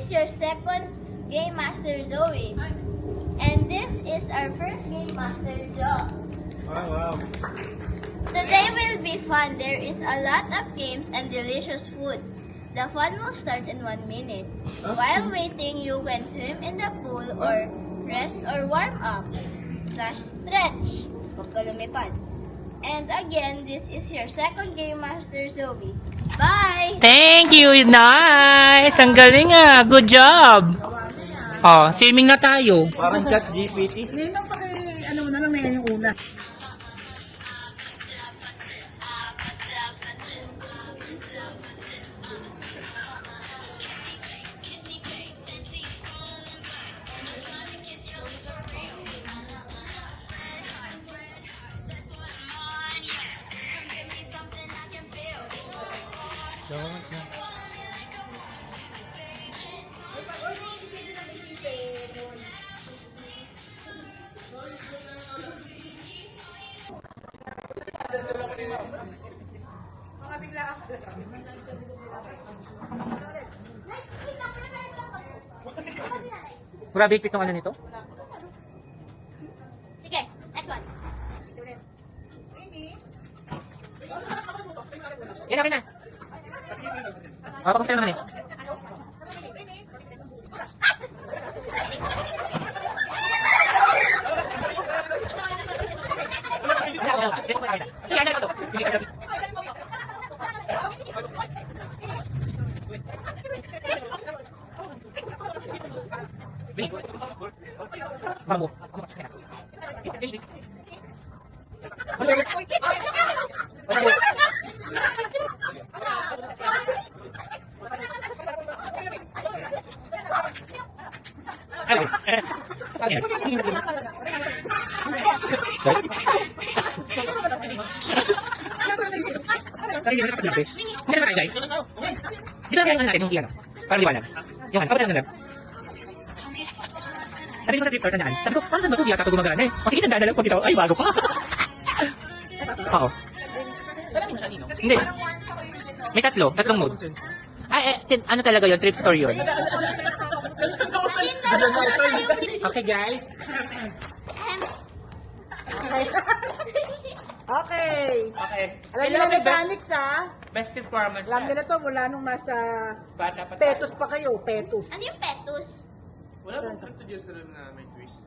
is your second Game Master Zoe. And this is our first Game Master Joe. Oh, wow. Today will be fun. There is a lot of games and delicious food. The fun will start in 1 minute. While waiting, you can swim in the pool or rest or warm up. /stretch. Huwag ka lumipad. And again, this is your second Game Master Zoe. Bye! Thank you, nice! Ang galing ah, good job! Oh, swimming na tayo. Parang chat GPT. Ninong ano mo na lang na yan yung una. Grabe, higpit ng ano nito? Sige, next one. Yan, okay na. Oh, pag-umsa naman eh. Vamos. Parang liwanag. Yung ano, paano lang. Sabi ko sa trip store, tandaan. Sabi ko, paano saan ba ito? Di ata ito gumagana eh. O sige, sandaan na lang. Pag ito, ay, bago pa. Oo. Hindi. May tatlong mode. Ano talaga yun? Trip store yun. Okay, guys. Okay. Okay. Alam niyo na mechanics ha? Best performance. Alam niyo na to mula nung nasa Bata pa tayo. petus pa kayo. Petus. Ano yung petus? Wala bang introducer na may twist?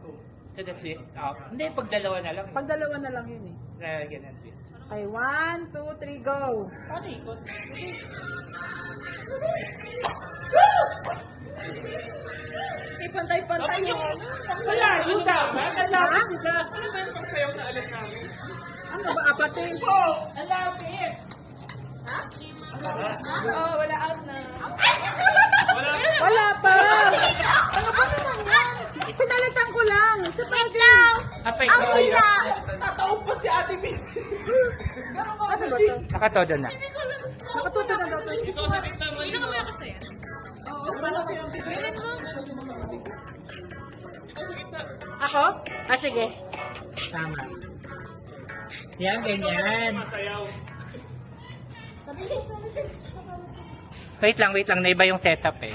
So the twist. Hindi, pag dalawa na lang. Pag dalawa na lang yun eh. Lalagyan ng twist. Okay, 1, 2, 3, go. Paano ikot? Pantay-pantay yun. Wala, yung tama. Ha? Ano ba yung pagsayaw na alam namin? Ano ba? Apatin? Ang lapit. Wala pa. Ano ba naman yan? Pinalitan ko lang. Sa Wait lang! Apay Ang ko. hila! Nataon pa si Ate Bin. Ano ba to? Nakatodo na. Nakatuto na daw to. Ikaw sa tikta mo. Hindi ka mamaya kasi. Ako? Sige. Tama. Yan, ganyan. Masayaw. Wait lang. Naiba yung setup eh.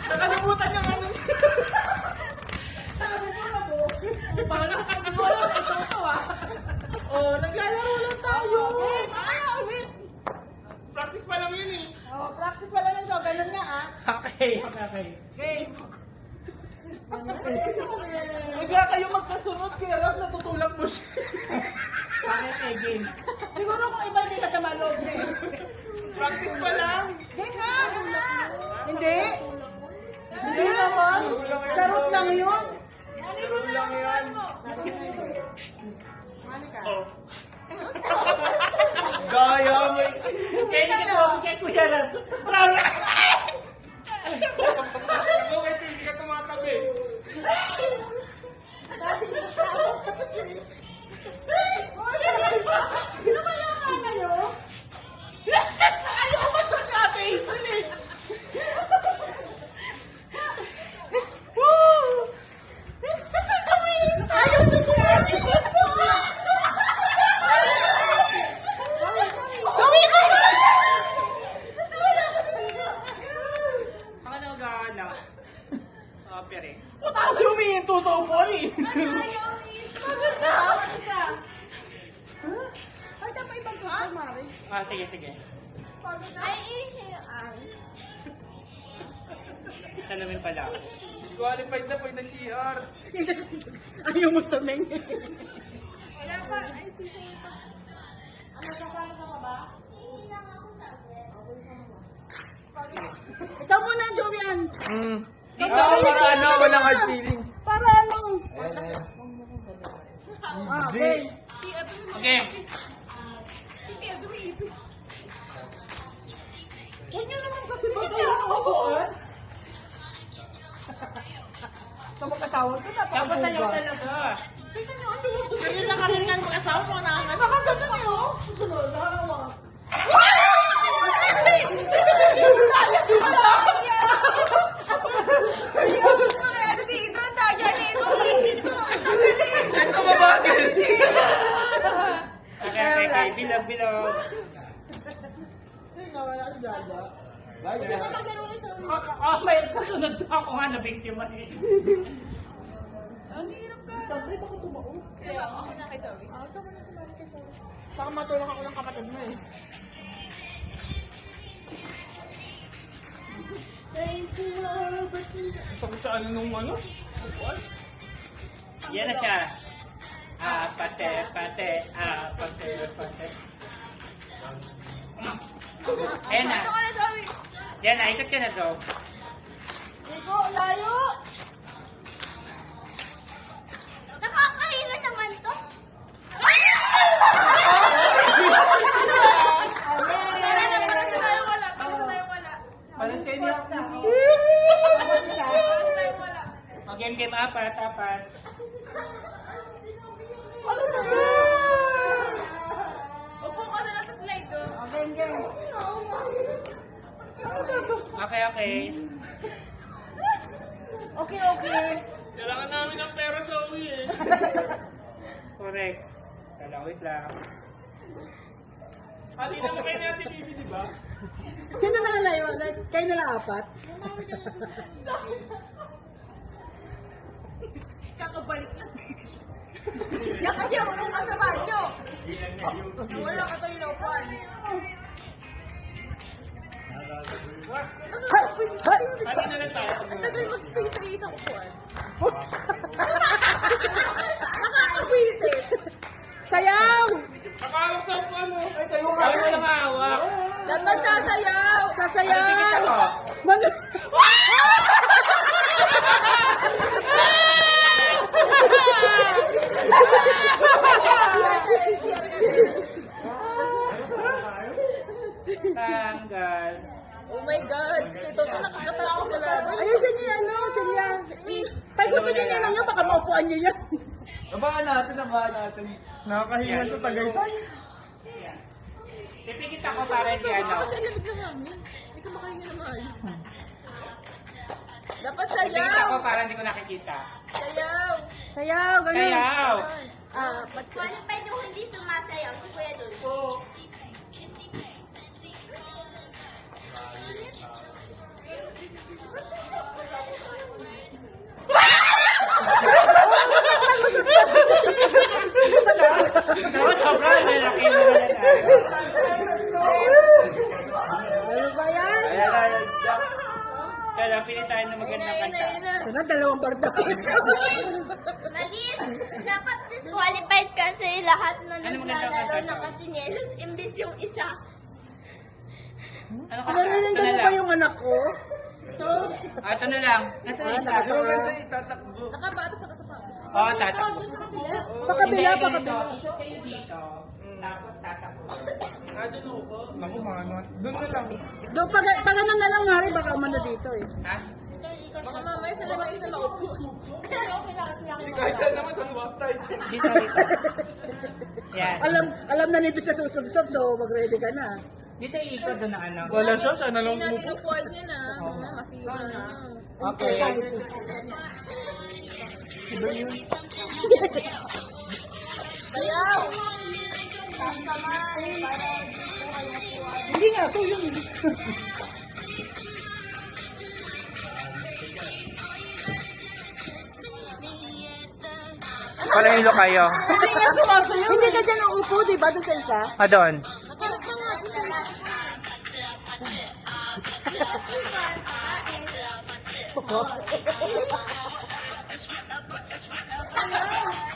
Nakalimutan yung ano niya. Oh, naglalaro lang tayo. Practice pa lang yun eh. Oh, practice pala lang siya. Ganun nga ah. Okay. Okay. Bigla kayo magkasunod, kaya Rob, natutulak mo siya. Okay, game. Siguro kung iba hindi ka sa maloob niya eh. Practice pa lang. Game na! Hindi? Hindi naman. Charot lang yun. Meron lang yan. Oh. Gaya mo. Kaya hindi ko, kaya ko siya lang. Parang, Okay, hindi ka tumatabi. Opere. Mataas yung huminto sa upuan eh. Ay, dapat ibang tuwa, Mari. Ah, sige, sige. Ay, easy yung eyes. Salamin pala ako. Qualified na pag nag-CR. Ayaw mo tuming. Wala pa. Ay, sige. Ikaw muna, Jovian. Para ano, walang hard feelings. Para ano? Okay. Okay. Huwag niyo naman kasi magkakakuan. Sa mag-asawa ko, Dapat sa'yo talaga. Ganyan na kariringan mag-asawa mo na. Nakaganda kayo. Susunod, nakawa. Ito mabagil. Okay, okay, okay. Bilog, bilog. Nawala si Jaja. Oh, may kasunod to ako nga na biktima eh. Tatay, baka tumao. Kaya ako na kay Zoe. Baka matulong ako ng kapatid mo eh. Sakit sa ano nung ano? Yan na siya. Pate, pate, pate, pate. Ayan na. Ito ka na, Zoe. Yan na, ikot ka na daw. Iko, layo! Nakakahila naman to. Parang kayo niya. Game, game, apat, apat. Ano na? Upo ka na lang sa slide do. Okay, game. Okay, okay. Okay, okay. Kailangan namin ng pera sa uwi eh. Correct. Kala, wait lang. Ati naman kayo na si Bibi, di ba? Sino na nalayo? Kayo nila apat? Kakabalik na. Yan kasi ako nung kasama nyo. Wala ka tayo na upuan. Pati na lang tayo. Ang tagal mag-stay sa isang upuan. Nakakawisit. Sayaw! Nakawak sa upuan mo. Ay, tayo Sabi mo lang hawak. Dapat sasayaw. Sasayaw! Ako. Tanggal. Oh my God. Ito to nakakatakot na lang. Ayusin niyo ano, Silya. Pagutin niyo niya lang yun, baka maupuan niyo yan. Abangan natin, abangan natin. Nakakahingan sa Tagaytay. Pipikit ako para hindi ano. Kasi lamig na hangin. Hindi ka makahinga na maayos. Dapat Pipikit sayaw. ako para hindi ko nakikita. Sayaw. Sayaw, ganun. Sayaw. Qualified yung hindi sumasayaw. Si Kuya Dul. Dapat sobra na laki mo na lang. Ano ba yan? Ayan na, ayan. Kaya pili tayo na magandang kanta. Sana dalawang barda. Maliit. Dapat disqualified kasi lahat na Ano magandang naglalaro kanta? nakachinelas imbis yung isa. Ano Alam niyo, Ito na mo ba lang. yung anak ko? Ito. Ito na lang. Nasa Ah, isa. Yung ganda eh, tatakbo. Nakabato sa katapat. Oo, tatakbo. Pakabila, Hindi, pakabila. ganito. Shoot kayo dito. Tapos tatakbo. Doon ako. Naku, mga ano. Doon na lang. Doon, pag ano na lang, Mari, baka umano dito eh. Ha? Baka mamaya sa lamang isa maupo. Kahit saan naman sa swap tayo. Dito, dito. Yan. Alam na nito siya susubsob, so mag-ready ka na. Dito iikot doon ng ano. Wala siya, sana Hindi lang natin upuan yan ah. Mamaya masira na. Okay. Sayaw! Hindi nga, ito yun. Palahilo kayo. Hindi nga sumasayaw. Hindi ka dyan uupo, di ba? Doon sa isa? Ah, doon.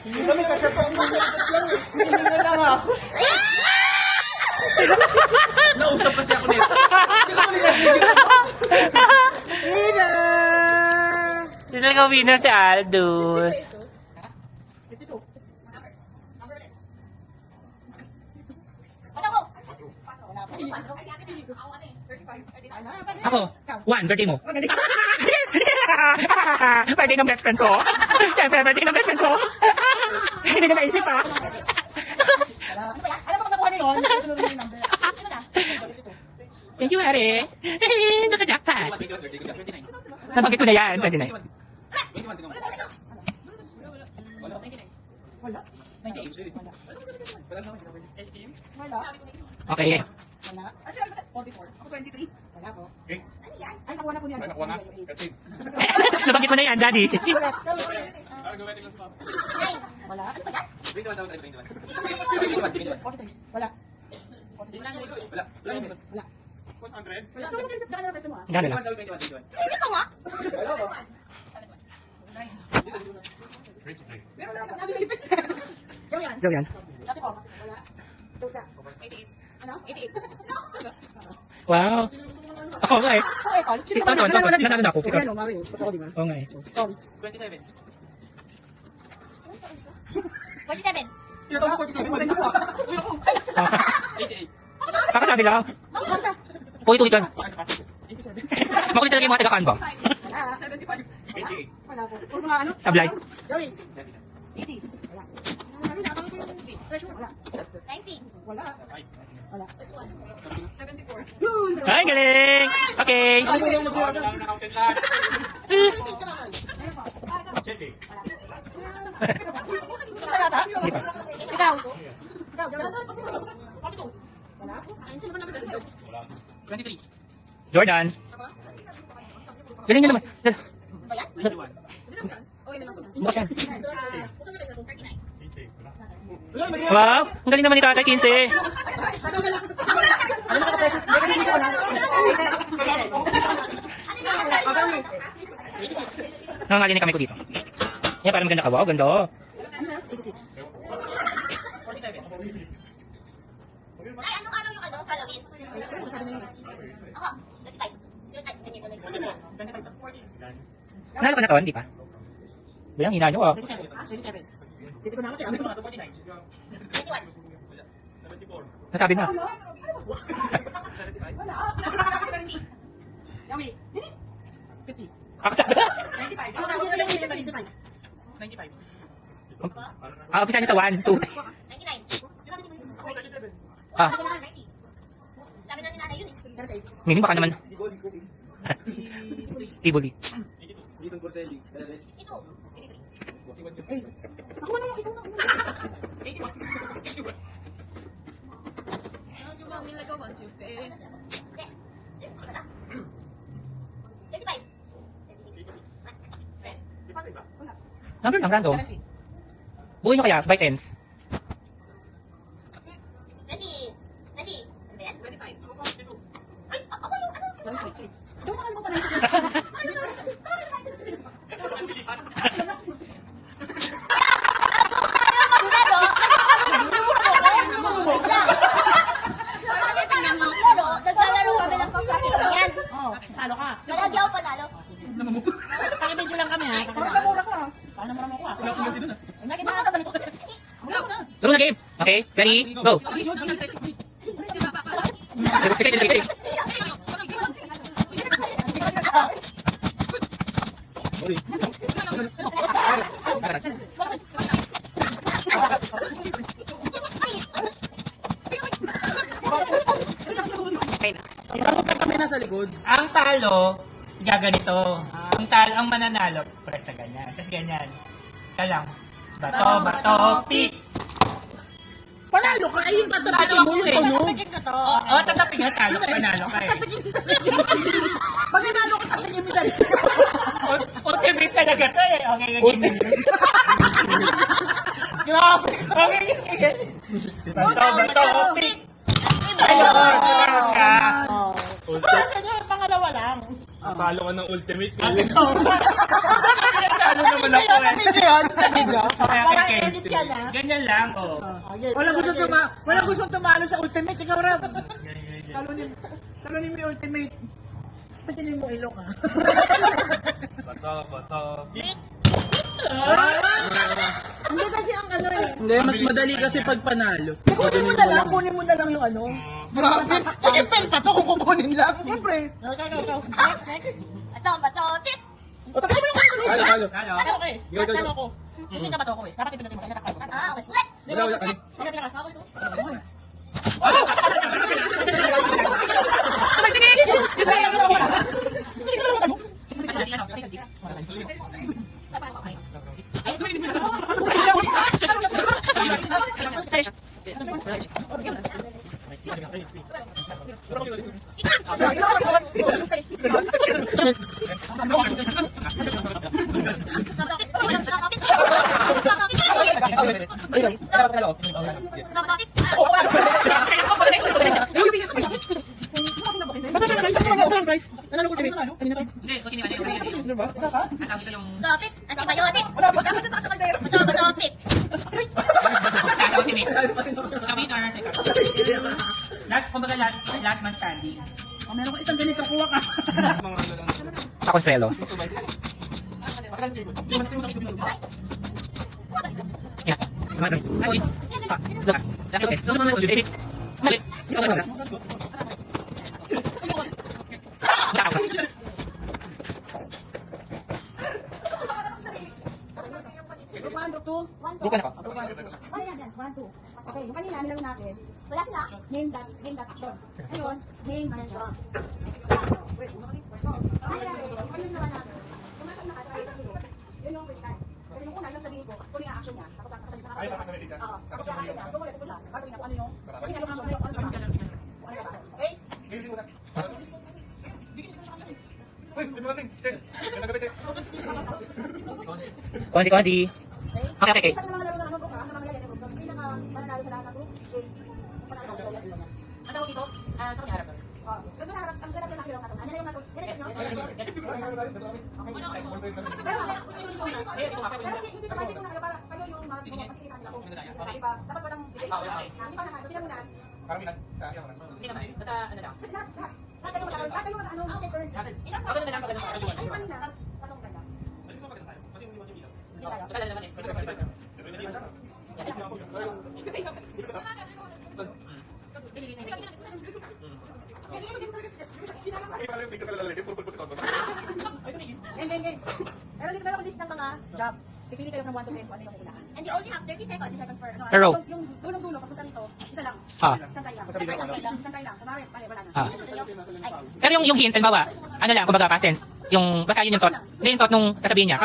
Hindi kami kasi pa hindi na lang ako. Nausap kasi ako nito. Hindi ko nilagay. Mira! Talaga winner si Aldous. Ako, 1, birthday mo. Birthday ng best friend ko. Siyempre, birthday ng best friend ko. Hindi na naisip ha. Alam mo kung nakuha na yun? Thank you, Are. Naka-jackpot. Nabanggit ko na yan, 29. Okay. Wala. 44. Ako 23. Wala ko. Ay, nakuha na po niya. Nabanggit mo na yan, Daddy. Wala. 43. Wala. Wala. 100? Wala. Gano'n lang. Ito nga. Daw yan. Ano? 88. Wow. Ako nga eh. Ano na ako? Ikaw. Ano, Mario? Totoo, di ba? Oo nga eh. 27. 47. Tinatawag ko 47. Wala na ako. 88. Kakasabi lang. Pulit-ulit yan. 87. Makulit talaga yung mga taga-kanbang. Wala. 75. 88. Wala po. Puro mga ano? Sablay. Gawin. 80. Wala. Pressure. Wala. 19. Wala. Wala. 74. Yun! Ay, galing! Okay. Ako yung nag-counted lahat. Hindi pa. Ikaw. Ikaw. Wala. 23. Jordan. Galing nyo naman. Bukas yan. Wow, ang galing naman ni Tatay 15. Nangangalin kami ko dito. Yan, parang maganda ka. Wow, ganda. Ay, anong araw yung ano? Halloween? Ako, 35. Yung type, ganyan, ganyan. Nanalo ka na to, hindi pa? Bilang hina nyo ah. 27. Dito ko na ako. 21. Nasabi na. Yummy. Bilis. 50. Kakasabi na. 95. Ako tawag ko yung 95. 95. Umpisa niya sa 1, 2. 99. Ah, Ako na, 90. Sabi na ni nanay yun eh. 78. Mini baka naman. Tibuli. 62. 8. Ako na ikaw na. 35. Number lang, random. 70. Buuin nyo kaya, by tens. 20. 20. Ano ba yan? 25. Ay, ako yung ano? 23. Ikaw na mo pa na. Naglalaro kami ng pagkakaibigan. Oh, talo ka. Malagi ako panalo. Pakibidyo lang kami ha. Parang mura ko ha. Parang mura mo ko ha. Nakita ka ba nito? Laro na game. Okay, ready, go. Kami nasa likod. Ang talo, gaganito. Ang mananalo, press sa ganyan. Tapos ganyan. Ika lang. Bato, pick. Panalo ka. Ayun, tatapin mo yung ano. Oo, tatapin nga, talo ka, panalo ka eh. Pag nanalo ka, tapin yung sarili. Ultimate talaga to eh. Okay, game. Grabe! Bato, pick! Ayun! Ayun! Ka! Para sa inyo, pangalawa lang. Talo ka ng ultimate. Ano naman ako eh. Video yan? Video? Kaya Parang kay edit yan, ha? Ganyan lang, oh. Walang gusto tumalo sa ultimate. Ikaw, Rob. Talunin mo yung ultimate. Pasinin mo ilok, ha? Bato, pick. Hindi kasi ang ano eh. Hindi, mas madali kasi pag panalo. Kunin mo na lang yung ano. Grabe. Eh, pen pa to kung kukunin lang. Siyempre. Next. Bato, pick! O, tapos mo yung kukunin. Halo. Ano, okay. Talo ko. Hindi ka bato ko eh. Dapat ipindutin mo. Ah, okay. Hindi, continue. Ano yung Ang ito yung... Topic, antibiotic. Bato, pick! Sa ultimate. Sa winner, teka. Kumbaga last man standing. Meron ko isang ganito, kuha ka. Sa Consuelo. Okay, yung kanina, nilawin natin. Wala sila. Name that action. Ayun, name that action. Yun yung quick time. Kasi yung una, yung sabihin ko, kunin ang action niya. Tapos sasabihin sa kapatid. Oo. Tapos yung action niya, gumulay ko lang. Sasabihin ako, ano yung? Kasi yung action niya, ano yung? Okay? Konsi. Okay. Isa naman laro ng ano ko, sa mga yan, yung pinaka-mananalo sa lahat ng group, is, panalo ko, yan. Ang tawag dito, sa harap. Doon na harap, ang sarap yung nakilong natin. Ano na yung natin? Yan, no? Pero hindi sa pwede kong nakilong para kayo yung mga pagkikita nila ko. Diba? Dapat walang hindi pa naman. Sila muna. Hindi naman. Basta ano lang. Kasi lahat kayo ano, okay, turn. Ilang Ako na lang. Ay, kanina. Patong ka lang. Hindi tayo. Tagal naman eh. Game. Meron dito ako list ng mga job. Pipili kayo from 1 to 10 kung ano yung unahan. And you only have 30 seconds for ano. Pero, Yung dulong-dulo, papunta nito, isa lang. Ah. Isang try lang. Isang try lang. Kunwari, wala na. Ah. Ay, Pero yung hint, halimbawa, ano lang, kumbaga past tense, yung, basta yun yung thought, hindi yung thought nung sasabihin niya.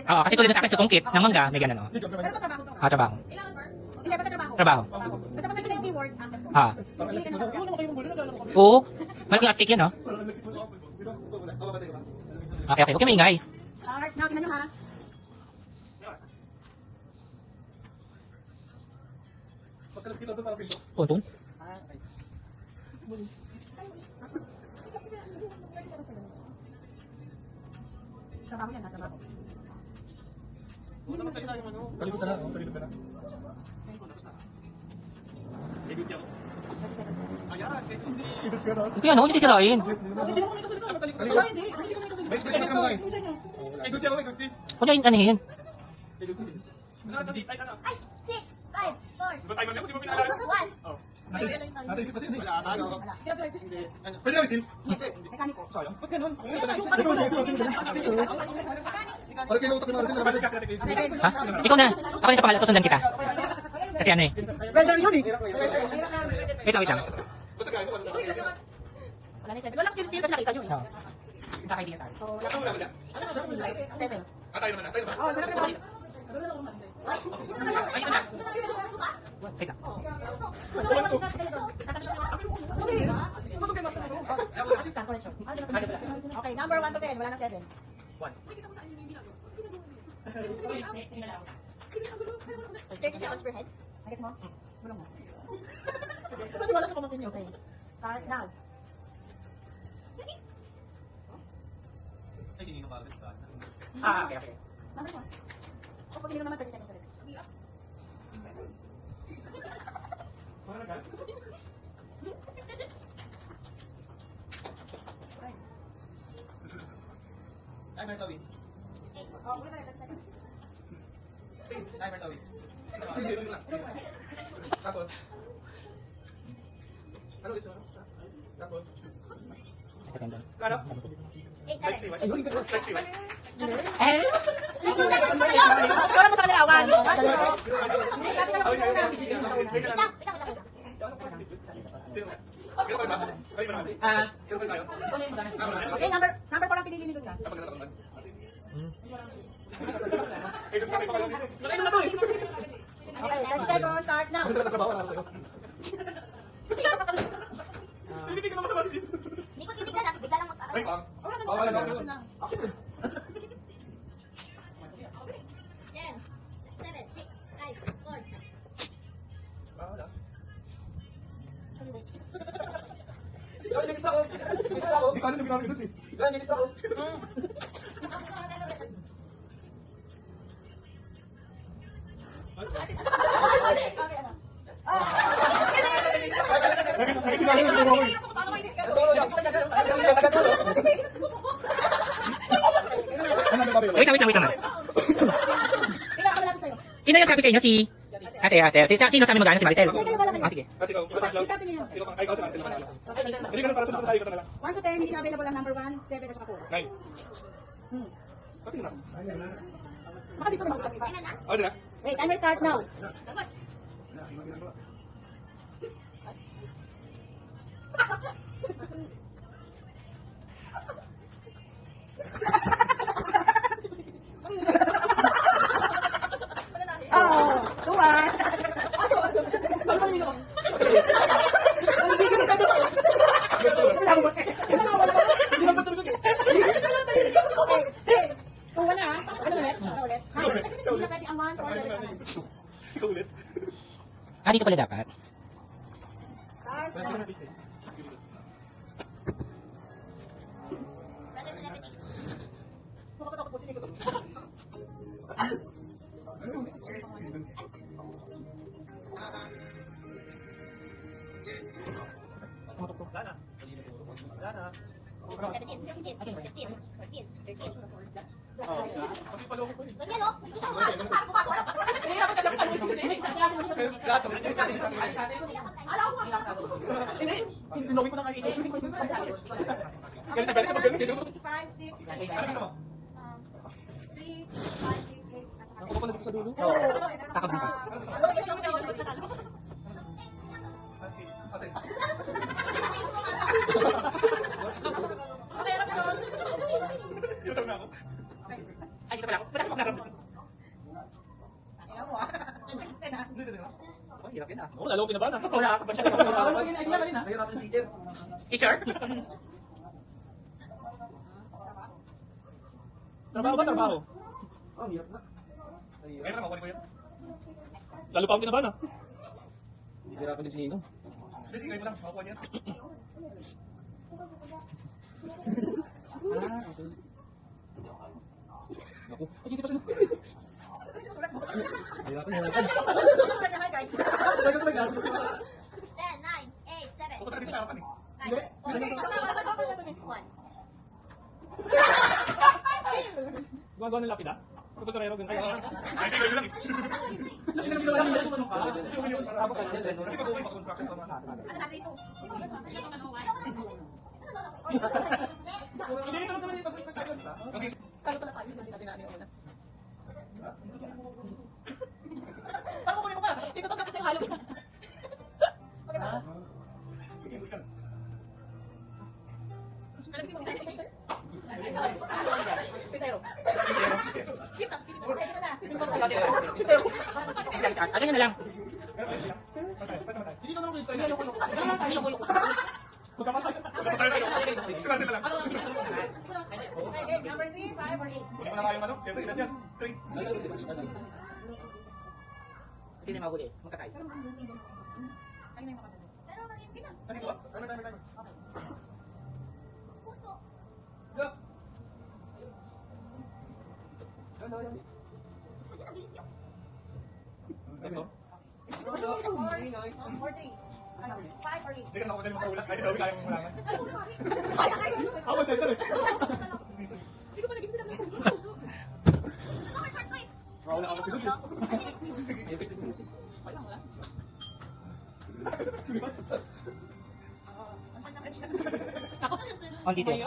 Oo, kasi tulad na sa akin, susungkit ng mangga, may ganun, Pero pa trabaho to. trabaho. Hindi, basta trabaho. Trabaho. Basta pag nag keyword, answer ko. Ah. Pipili ka na. Oo. Malaking at stake yan, no? Okay. Huwag kayo maingay. Alright, now, tingnan nyo ha. Tuntun. Trabaho yan, ha, trabaho. Kaya ano, hindi sisirain. Huwag niya anahin. ay, 6, 5, 4, 1. Mekaniko. Ha? Ikaw na. Ako na sa pangalan, susundan kita. Kasi ano eh. Welder yun eh. Wait lang. Wala na 7. Walang skill kasi nakita nyo eh. Oo. Magkakaibigan tayo. So, wala. 7. Oh, wala ka na. Ay, ito na. Wait lang. Assistant, correction. Okay, number 1 to 10. Wala na 7. 1. 30 seconds per head. Nagets mo? Bulong mo. Ito wala sa pamangkin niyo. Okay. Starts now. Okay. Number 1. Tapos pag naman 30 seconds ulit. Timer sa win. Oh, ulit na 30 seconds. Timer sa win. Tapos. Ano ito? Tapos. Kano? 8 seconds. Ikaw na mo sa kanila, awan. Okay, number 4 ang pinili ni Lutza. Okay, 30 seconds starts now. Hindi ko titignan lang. Bigla lang mag-aaral. 10, 7, 6, 5, 4. Wait lang. Kailangan ko malapit sa'yo. Sino yung sabi sa inyo? Si... Sino sabi mag-ano? Si Maricel? Sige. Discarte niyo yun. 1 to 10, hindi na available ang number 1, 7 at saka 4. Makabis ko naman. Wait, timer starts now. Oh, tuwan. Saan ba nilo? Tuwan na ha? Ano ulit? Hindi na pwede ang 1 or 7. Dito pala dapat. Starts now. Tinuwi ko na nga ito. 5, 6, 3, 5, 6, 8. Ako pala dito sa dulo. Kakabuka. Ay, dito pala ako. Ba't ako nakarap? Ay, hirap yun ah. Oo, lalo ko kinabahan ah. Wala ako pa siya. Nahirapan ng teacher. Teacher? Trabaho ba? Trabaho? Oh, hirap na. Ngayon na, makuha ko yan. Lalo pa akong kinabahan ah. Hirapan din si Ninong. Sige, ngayon mo lang. Makuha niya. Okay. Naku. Pag-isip pa siya. Hirapan. 10, 9, 8, 7, 6, 5, 4, 3, 2, 1. Gumagawa ng lapida? Pagkakarero, ganun. Ay, sige, lang. Kasi pag-uwi pa kung sa akin. Hindi nito naman yung pag-uwi. Okay. Kalo pala tayo, hindi natin natin una. Parang kukunin mo pa. Dito to tapos yung Halloween. Okay ba? Pitero. Ganyan na lang. Hindi ko naman kayo sa'yo. Magkapatay. Sila lang. Okay, number 3, 5, or 8. Hindi mo na kayong ano? Siyempre, ilan yan? 3. Sino yung mahuli? Magkakay. Pero hindi na. Ayun na yung makadali. Pero hindi na. Puso. Ano? 4 or 3. Ano? 5 or 8. Hindi ka na ako dali makaulat. Kahit sabi kaya mong malaman. Kaya kayo. Ako, center eh. Hindi ko pa naging sila. Wala ako kasi. On details.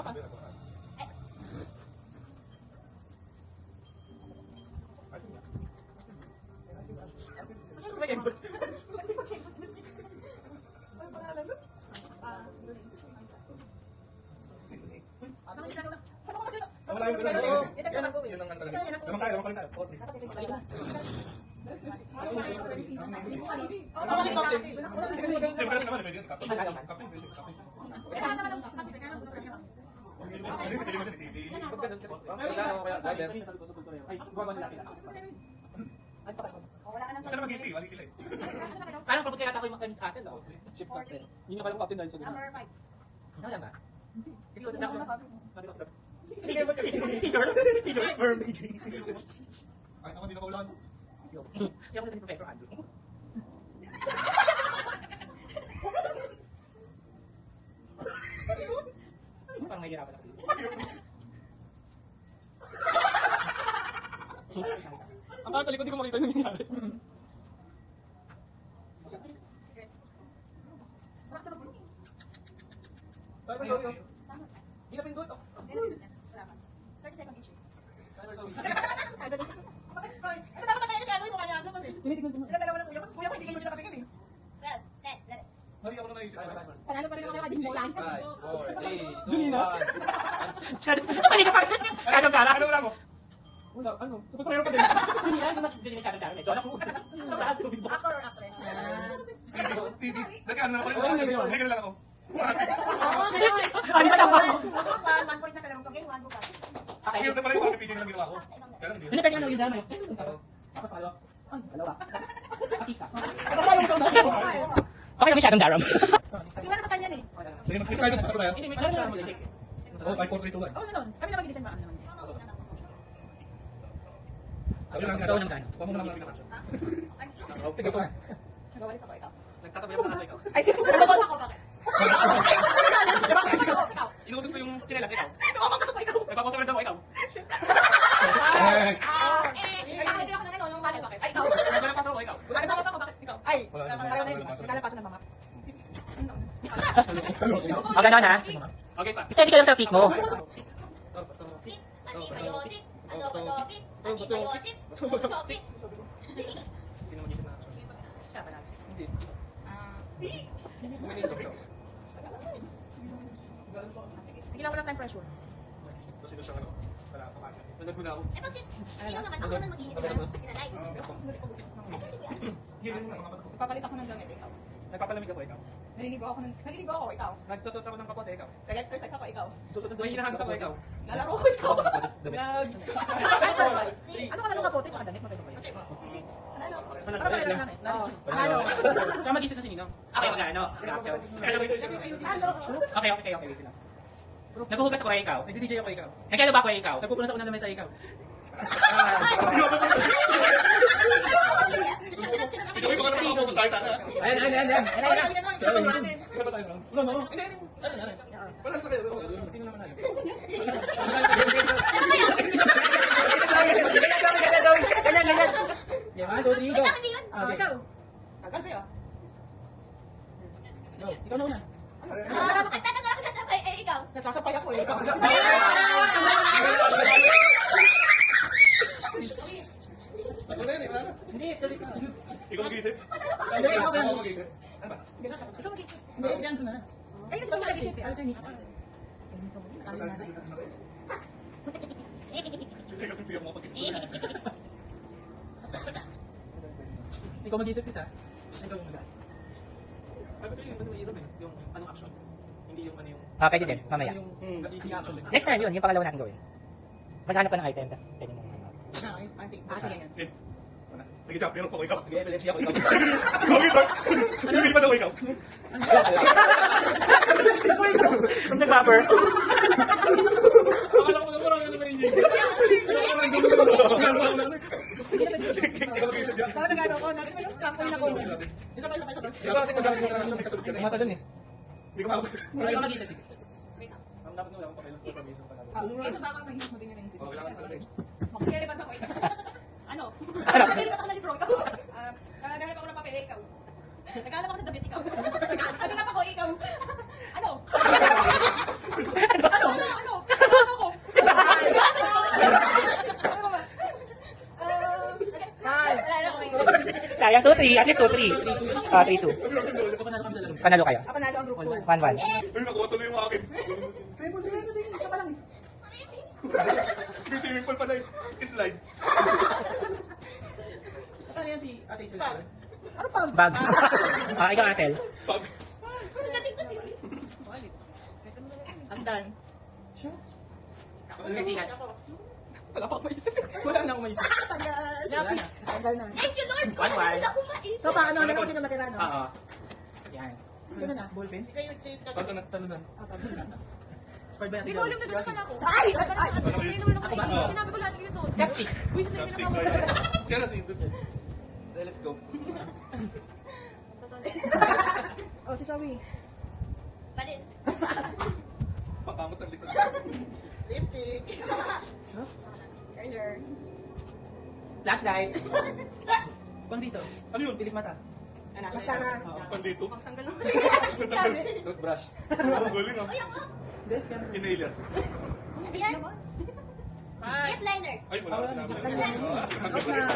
Wala yung ganun. Yun ang talaga. Lamang tayo, lamang tayo. Siyempre naman, pwede yun. Captain. Captain, pwede. Captain. Hindi, si Pili mo din, si Pili. Ito na mag-guilty, wali sila eh. Parang pag kaya ako yung Miss Hassel, no? Shift captain. Yun yung captain dahil sa ganun. Number 5. Ano lang ba? Kasi wala ako. Ay, ako hindi na kaulan. Hindi ako na si Professor Andrew. Parang nahihirapan ako. Ang sa likod, di ko makita yung nangyayari. Hindi na pindot. 30 second each. Ito dapat tayo sa ano yung mukha niya. Sila dalawa ng kuya ko. Kuya ko hindi kayo dito nakatingin eh. 12, 10, 11. Hindi ako na naisip. Panalo pa rin ako kaya din lang. Junina? Mali ka pa rin. Shadow Gara. Ano wala mo? Wala, ano? Kapag pa din. Hindi yan, hindi yung Shadow Gara. Medyo anak mo. Actor or actress? TV. Nagkaan na ako. Hindi ka lang ako. Ano ba lang ba? 1 point na sa lamang game, 1 bukas. Hindi na pala yung mga pipili ng ginawa ko. Kaya lang hindi. Hindi pwede ano yung drama yun. Ako tayo. Ay, dalawa. Pakita. Okay lang yung Shadow Gara. Hindi na naman yan eh. Sige, mag-decide sa tayo. Hindi, may drama mo. Oh, 5, 4, 3, 2, 1. Oh, ano nun? Kami na mag-design ba? Ano naman? Sabi lang Ikaw ng gano'n. Huwag mo naman namin na. Sige ko na. Nagawalis ako ikaw. Nagtatabi ako na sa ikaw. Ay, nagawalis ako bakit? Inusap ko yung chinelas ikaw. Nagawalis ako ikaw. Nagpaposa rin daw ikaw. Ay, nakakita ako ng ano, yung mali bakit? Ay, ikaw. Nagpapasa ko ikaw. Nagawalis ako bakit? Ikaw. Ay, Wala, pareho na yun. Naglalapasa ng mama. O, gano'n ha? Okay pa. Steady ka lang sa piece mo. Antibiotic, antibiotic, antibiotic. Sino mag-isip na? Siya pala. Hindi. Uminisip ikaw. Bigyan ko lang time pressure. Kasi doon siyang ano. Wala ako kanya. Nagad mo na ako. Eh, pag sino naman ako na mag-iisip ng pinalay. Hindi mo na mga kapatid. Papalit ako ng gamit, ikaw. Nagpapalamig ako ikaw. Naliligo ako, ikaw. Nagsusot ako ng kapote ikaw. Nag-exercise ako, ikaw. May hinahagis ako ikaw. Lalaro ko, ikaw. Ano ka na nung kapote? Makadamit mo kayo ba yun? Ano? Ano ba yung gamit? Ano? Siya mag-isip na si Ninong. Okay, magkano? Reaction. Ano? Okay, wait lang. Naghuhugas ako kay ikaw. Nag-DJ ako ikaw. Nagkano ba ako kay ikaw? Nagpupunan sa unang lamesa ikaw. Ikaw yung mga naman ako gusto sana. Ayan. Isa ba tayo? Wala na. Wala na kayo. Sino naman natin? Ganyan. Yan, 1, 2, 3, go. Ikaw. Tagal ba yun? Go. Ikaw na una. Ikaw. Nagsasapay ako eh. Ikaw. Wala na yan. Wala na. Hindi, tuloy ka. Ikaw mag-iisip? Hindi, ikaw ba? Ako mag-iisip. Ano ba? Ikaw mag-isip. Hindi, sige, ano na. Ay, hindi ko siya nag-isip eh. Alternate. Ikaw yung mga pag-isip. Ikaw mag-isip sis ha? Ikaw yung mag-isip. Sabi ko yun, mahirap eh. Yung anong action. Hindi yung ano yung... Okay, sige. Mamaya. Yung easy action. Next time yun, yung pangalawa natin gawin. Maghanap ka ng item, tapos pwede mo. Ah, sige. Okay. Nag-champion ako ikaw. Nag-epilepsy ako, ikaw. Bakit ba? Hindi pa daw ikaw. Kung nag-buffer. Akala ko na marami na rin yun. Baka nag-ano ko, natin mo yung trampoline ako. Isa pa. Di ba kasi magagamit sa kanang may kasunod ka na? Mata dun eh. Hindi ko maabot. Ikaw mag-isa, sis. Ang dapat mo lang pakilang sa pamilya sa kanang. Isa baka mahihis mo din yun. Oh, kailangan talaga eh. Mag-relevant ako ikaw. Ano? Nag-relevant ako na libro ikaw. Naghanap ako ng papel ikaw. Naghanap ako ng damit ikaw. Naghanap ako ikaw. Ano? Ano? Ako? Wala na ako. Sayang, 2-3. At least 2-3. 3-2. Panalo kayo. Panalo ang grupo. 1-1. Ay, nakuha tuloy yung akin. Isa pa lang. Yung swimming pool pa na slide. Ano yan si Ate Isla? Ano pa? Bag. Ikaw, Asel. Pag. I'm done. Kasihan. Wala pa ako maisip. Wala na ako maisip. Lapis. Tagal na. Thank you, Lord. 1-1. So, paano na lang sino matira, no? Oo. Yan. Sino na? Ballpen? Talunan. Squad ba yan? Di ko alam na doon naman ako. Ay! Hindi naman ako kainin. Sinabi ko lahat yun doon. Chopstick. Wish na yun Chopstick. naman ako. Siya na si Indut. Let's go. Oh, si Sawi. Palit. Pakamot ang likod. Lipstick. Last night. Pang dito. Ano yun? Pilik mata. Mascara. Pandito. Toothbrush. Ang galing ah. Desk yan. Inhaler. Ano yan? Lip liner. Ay, wala ko sinabi. Out na.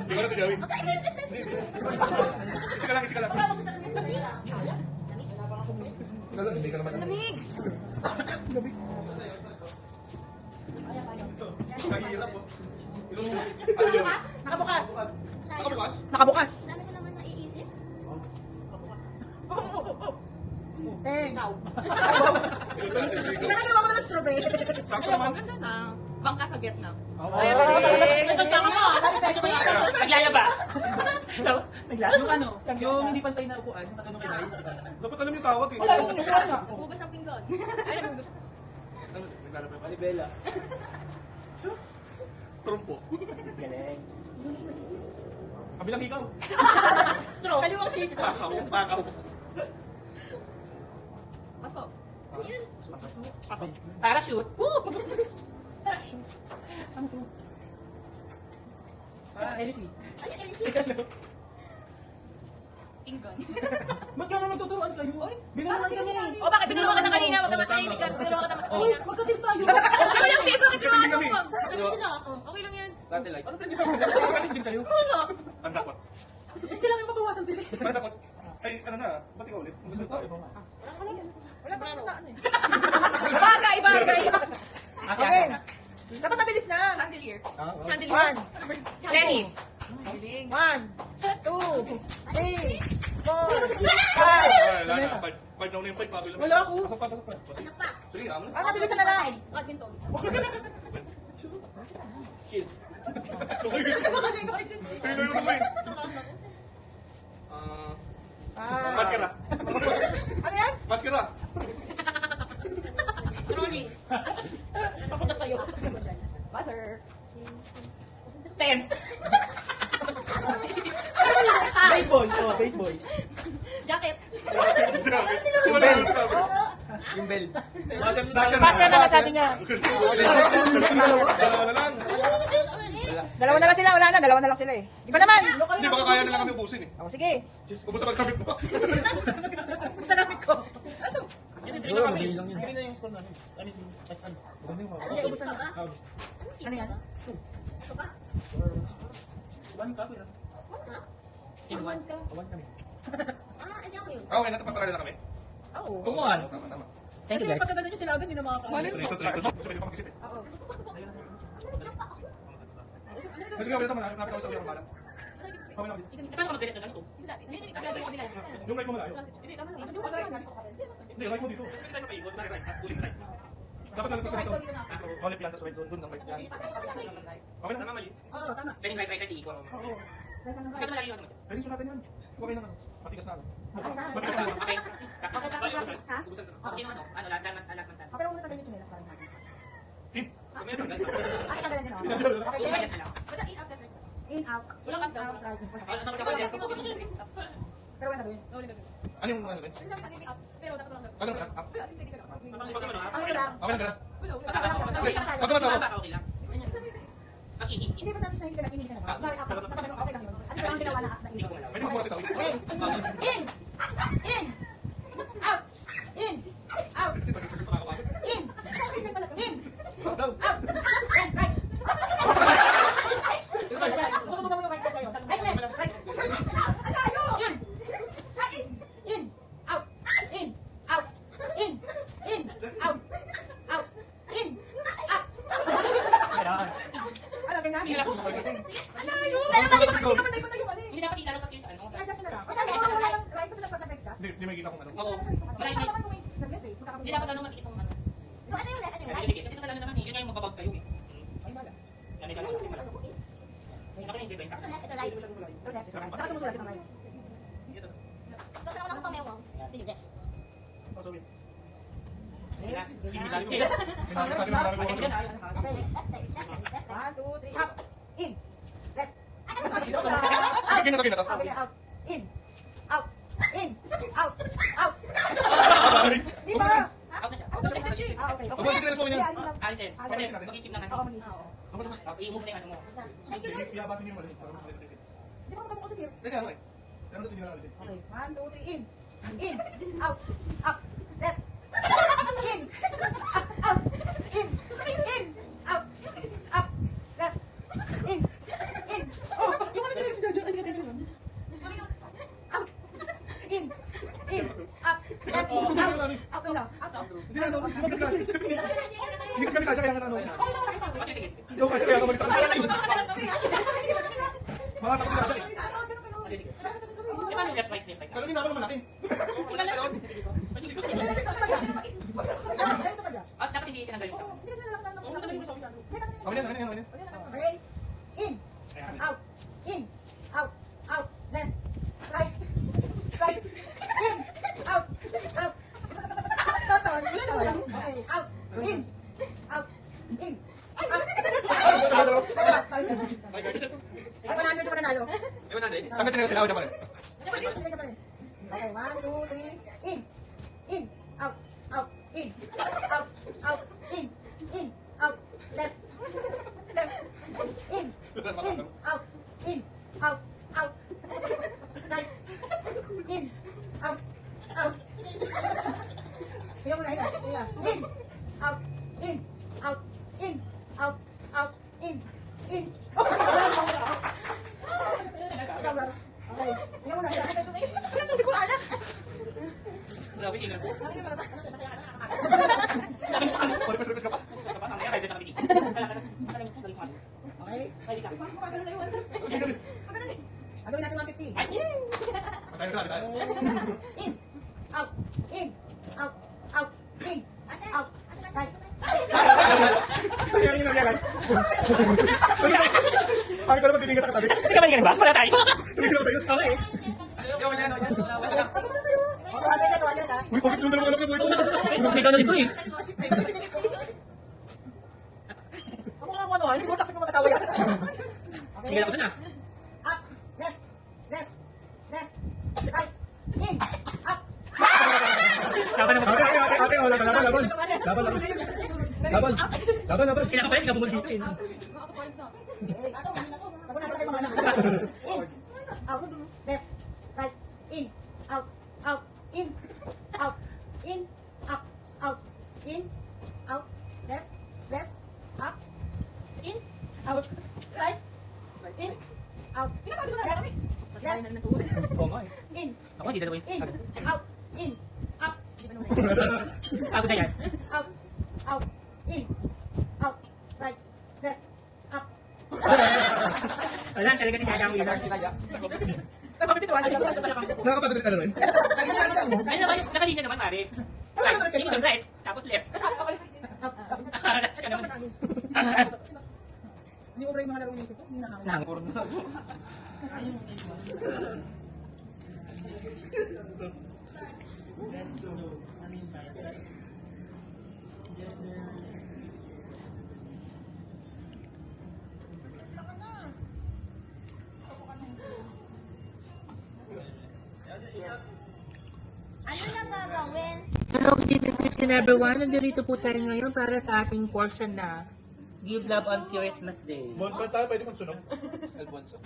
Hindi ko na tijawin. Isi ka lang, isi ka lang. Hindi ka naman. Lamig! Kahirap po. Ano yun? Nakabukas. Nakabukas? Nakabukas. Dami ko naman naiisip. Ikaw. Saan ka naman ng strawberry? Sakto naman. Bangka sa Vietnam. Ay, pwede. Pagsama mo. Naglalaba. Yung ano, yung hindi pantay na upuan, yung katanong kay Dice. Dapat alam yung tawag eh. Wala yung upuan nga. Hugas ang pinggan. Ay, nagugas. Ano? Naglalabay pa? Alibela. Trumpo. Galing. Kabilang ikaw. Straw. Kaliwang hit. Pakaw. Pakaw. Pasok. Parachute. Elsie. Ano yung LC? Pinggan. Ba't ka na nagtuturuan kayo? Binalaman ka niya eh. O bakit? Binulungan ka na kanina. Huwag ka matahimik ka. Binulungan ka na Uy, magkatil tayo. Okay lang, di. Bakit yung ano kami. ko? Ganun sila ako. Okay lang yan. Satellite. Ano pinag-iwasan din kayo? Ang dapat. Kailangan mabawasan sila. Ang dapat. Ay, ano na? Ba't ikaw ulit? Gusto tayo. Wala pa naman taan eh. Bagay, bagay. Okay. Dapat mabilis na. Chandelier. One. Tennis. 1, 2, 3, 4, 5. Wala na. Five na una yung five. Pabilang. Wala ako. Pasok pa, pasok pa. Ano pa? Sige, ako na. Ah, mabilis na lang. Badminton. Shield. Ay, layo na ba eh? Maskara. Ano yan? Maskara. Trolley. Papunta tayo. Buzzer. 10. Baseball. Oh, baseball. Jacket. Wala yung sinabi. Yung bell. Basta na sabi niya. Dalawa na lang. Dalawa na lang sila. Wala na. Dalawa na lang sila eh. Di ba naman? Hindi, baka kaya na lang kami ubusin eh. O, sige. Ubus ang kabit mo. Basta namin ko. Oo, mabili lang yun. Ano yan? Ubus ka ba? Ano yan? One cup yun. In one. One kami. Hindi ako yun. Okay, natapatala na kami. Oo. Kumuhan. Tama, tama. Thank you, Kasi guys. pagkagano nyo sila agad, hindi na makakaano. Trito. Pwede pa mag-isip eh. Oo. Kasi nga, wala naman. Nakita ko sa mga malam. Kami na. Paano ka mag-direct na ganito? Hindi, nilagay ko nila. Yung right mo malayo. Hindi, tama lang. Hindi, right mo dito. Dapat lang ito sa ito. Olive yan, tapos right doon, lang right yan. Okay na, mali. Oo, tama. Pwede right iikot. Oo. Kasi ito malaki yung ano. Pwede sunatin yan. Okay lang. Matigas na. Okay. Ha? Okay naman, ano, lahat alas masan. Pero muna tayo yung para natin. Meron na. Ay, tagalan din ako. Okay, Kung in, na lang. in, out. In, out, right. Ano naman kapag Pero wala sabihin. Ano yung ano din? Ano ka? Up. Ano lang? Okay lang, Pag okay lang. Pag ihin. Hindi ba sabi sa hindi ka nag-inig ka na ba? Bakit ako? Okay lang yun. Ano ba ang ginawa na Hindi ko alam. Pwede mo muna sa Okay. In! In! Out! In! Out! In! In! Out! In! Right! Tututugan mo yung right kayo. Right, left, right. In! In! Out! In! Out! In! In! Out! Out! In! Out! Ano, ganyan? Pero mali. Hindi dapat ilalabas kayo sa ano. Ay, just na lang. Right, kasi nagpapagod ka. Hindi may kita kung ano. Oo. Marami Hindi naman yung nag-left eh. Punta ka dapat ano makikita mo ano. So, ano yung left? Ano yung right? Kasi ito talaga naman eh. Yun yung magbabounce kayo eh. Ay, wala. Yan ito lang. Ako yung iba yung Ito left, ito right. Ito left. Saka sumusulat yung right. Tapos naman ako pamewang. Hindi. Hindi lang. Okay. One, two, three, up. In. Left. Gigin na to. Okay, out. In. Out. In. Out. Out. Di ba? Out na siya. Okay. Tapos sinilas mo niya. Alis yan. Kasi mag-isip ng ano. Ako mag-isip. I-move na yung ano mo. Iyabatin niyo mo. Di ba makapag-usap sir? Teka, ano eh. Pero ito hindi na ulit. Okay. One, two, three, in. In. Out. Up. Left. In. Out. In. In. Out. Up. Left. In. In. Oh, yung ano dyan? Out. In. In. Up. Left. Out. Out lang. Out. Hindi na, ano. Hindi kasi Hindi kasi kami kasya kaya nga ano. Okay, sige. Hindi ko kasya kaya nga balik sa kasya. Mga tapos na kasya. Di ba yung left, right, left, right? Pero hindi na ako naman natin. Dapat hindi itinanggal yung sa Amin yan, amin yan. Okay. In. Out. In. Out. Out. Left. Right. Right. In. Out. Out. Toton. Okay. Out. In. Out. In. Out. Ay, 100 yung mananalo. Tanggal sila sila pa rin. Sige ka pa rin. Okay, 1, 2, 3. In. In. Out. Out. In. Out. Out. In. In. Out. Left. Left. In. In. Out. In. Out. Out. Right. In. Out. Out. Ayaw mo na, ina. In. Out. In. Out. In. Out. Out. In. In. Okay. Ayaw mo na, ina. Hindi ko alam. Grabe, tingnan ko. Palipas ka pa. Mamaya, kahit ito nakikitin. Okay. Agawin natin 150. Ay! Tayo. In. Out. In. Out. Out. In. Out. Right. Sayang yun lang yan, guys. Pangit ko naman titingin ka sa katabi. Hindi ka ba ganun ba? Wala tayo. Tumigil ako sa'yo. Okay. Tapos na tayo. Okay, 100 ha. Uy, bakit yung dalawa alam na buhay po? May gano'n dito eh. Ako nga ano, hindi mo sakit mo mag-asawa yan. Sige na ako dun ah. Up. Left. Left. Left. Right. In. Up. Laban naman. Ate, laban. Kailangan pa rin, hindi ka bumul dito eh. Ako na kasi mga anak. In. Out. Left. Right. In. Out. Out. In. Out. In. Up. Out. In. Out. Left. Left. Up. In. Out. Right. In. Out. Pinakabi mo na kami. Left. Oo nga eh. In. Ako, hindi dalawa yun. In. Out. In. Up. Ako na yan. Out. Out. In. Out. Right. Left. Up. Wala, talaga si Kaya ang winner. Nakakapagod ka na rin. Ay, nakalinya naman, Mari. Right, right, tapos left. Up. Hindi ko yung mga laro inisip ko. Hindi na ako. Ano na gagawin? Hello, good everyone. Nandito po tayo ngayon para sa ating portion na Give Love on Christmas Day. Bonfire tayo, pwede magsunog. Alfonso.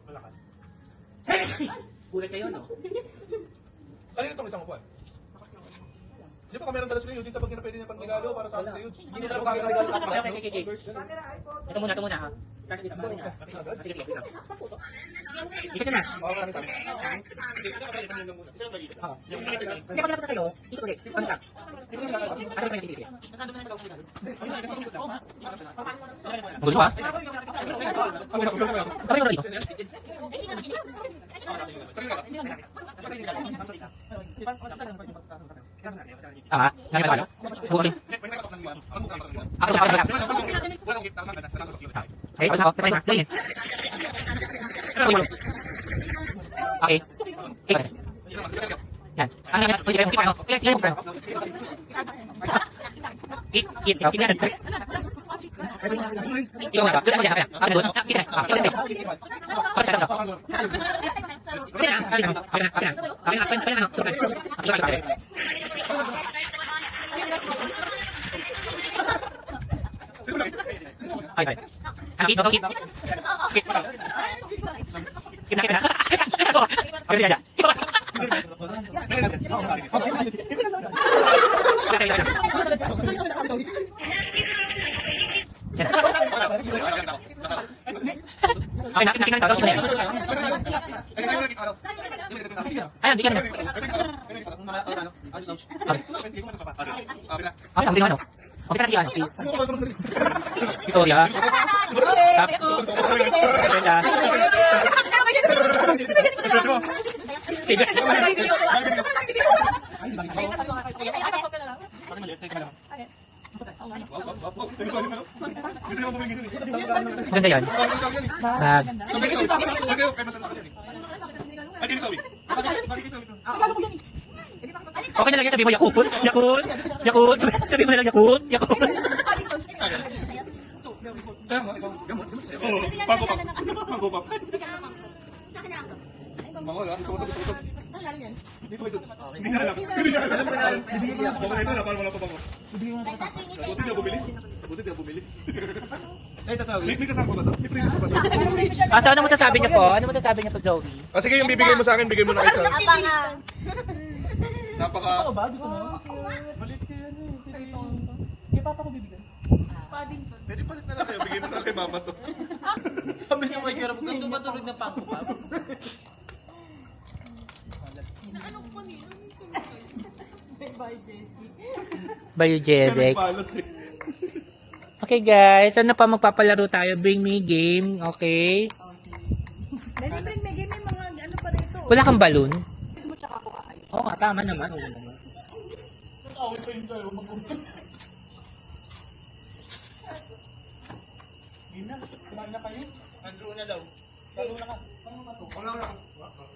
Malakas. Kulit kayo, no? Kanina itong isang upuan. Di ba kamerang dalas kayo, Eugene, sa pag pwede niya pang regalo para sa akin sa Eugene? Hindi nila ako regalo sa akin. Okay. Ito muna, ha? Kasi dito muna. Sige. Dito ka na. Oo, maraming sabi. Hindi ako napunta sa'yo. Dito ulit. Pangsak. Sige. Gulo ha? Kapag yung dito. Nani ba tayo? Okay. Ako sa ako. Okay, ako. Tapos na. Play. Okay. Yan. Ang yan. Pwede kayo ano? Play mo. Keep yan. Ikaw nga ba? Doon ako dyan. Ako doon. Kita. Okay. Ayan, di ka na. Okay, ano? Okay, ano? Victoria. Ganda yan. Okay na lang yan, sabi mo Yakult. Sabi mo na lang Yakult. Pagopap. Sa akin na ako. Mga wala, gusto ko ito. Hindi ko ito. Hindi ka alam. Paano ito na, paano wala pa bango? Buti na bumili. May kasama ba ito? May previous ba ito? So ano masasabi niyo po? Ano masasabi niyo po, Joey? Sige, yung bibigay mo sa akin, bigay mo na isa. Napaka... Ako ba? Gusto mo? Balit kayo yan eh. Kaya papa ko bibigyan. Pwede palit na lang kayo, bigay mo na kay mama to. Sabi niya may hirap. Ganito ba tulog na pangko pa? Bayo Jezek. Palot eh. Okay guys, ano pa magpapalaro tayo? Bring me game, okay? Dali, bring me game. May mga ano pa rito. Wala kang balloon? Oo nga, tama naman. Oo naman. Wala na.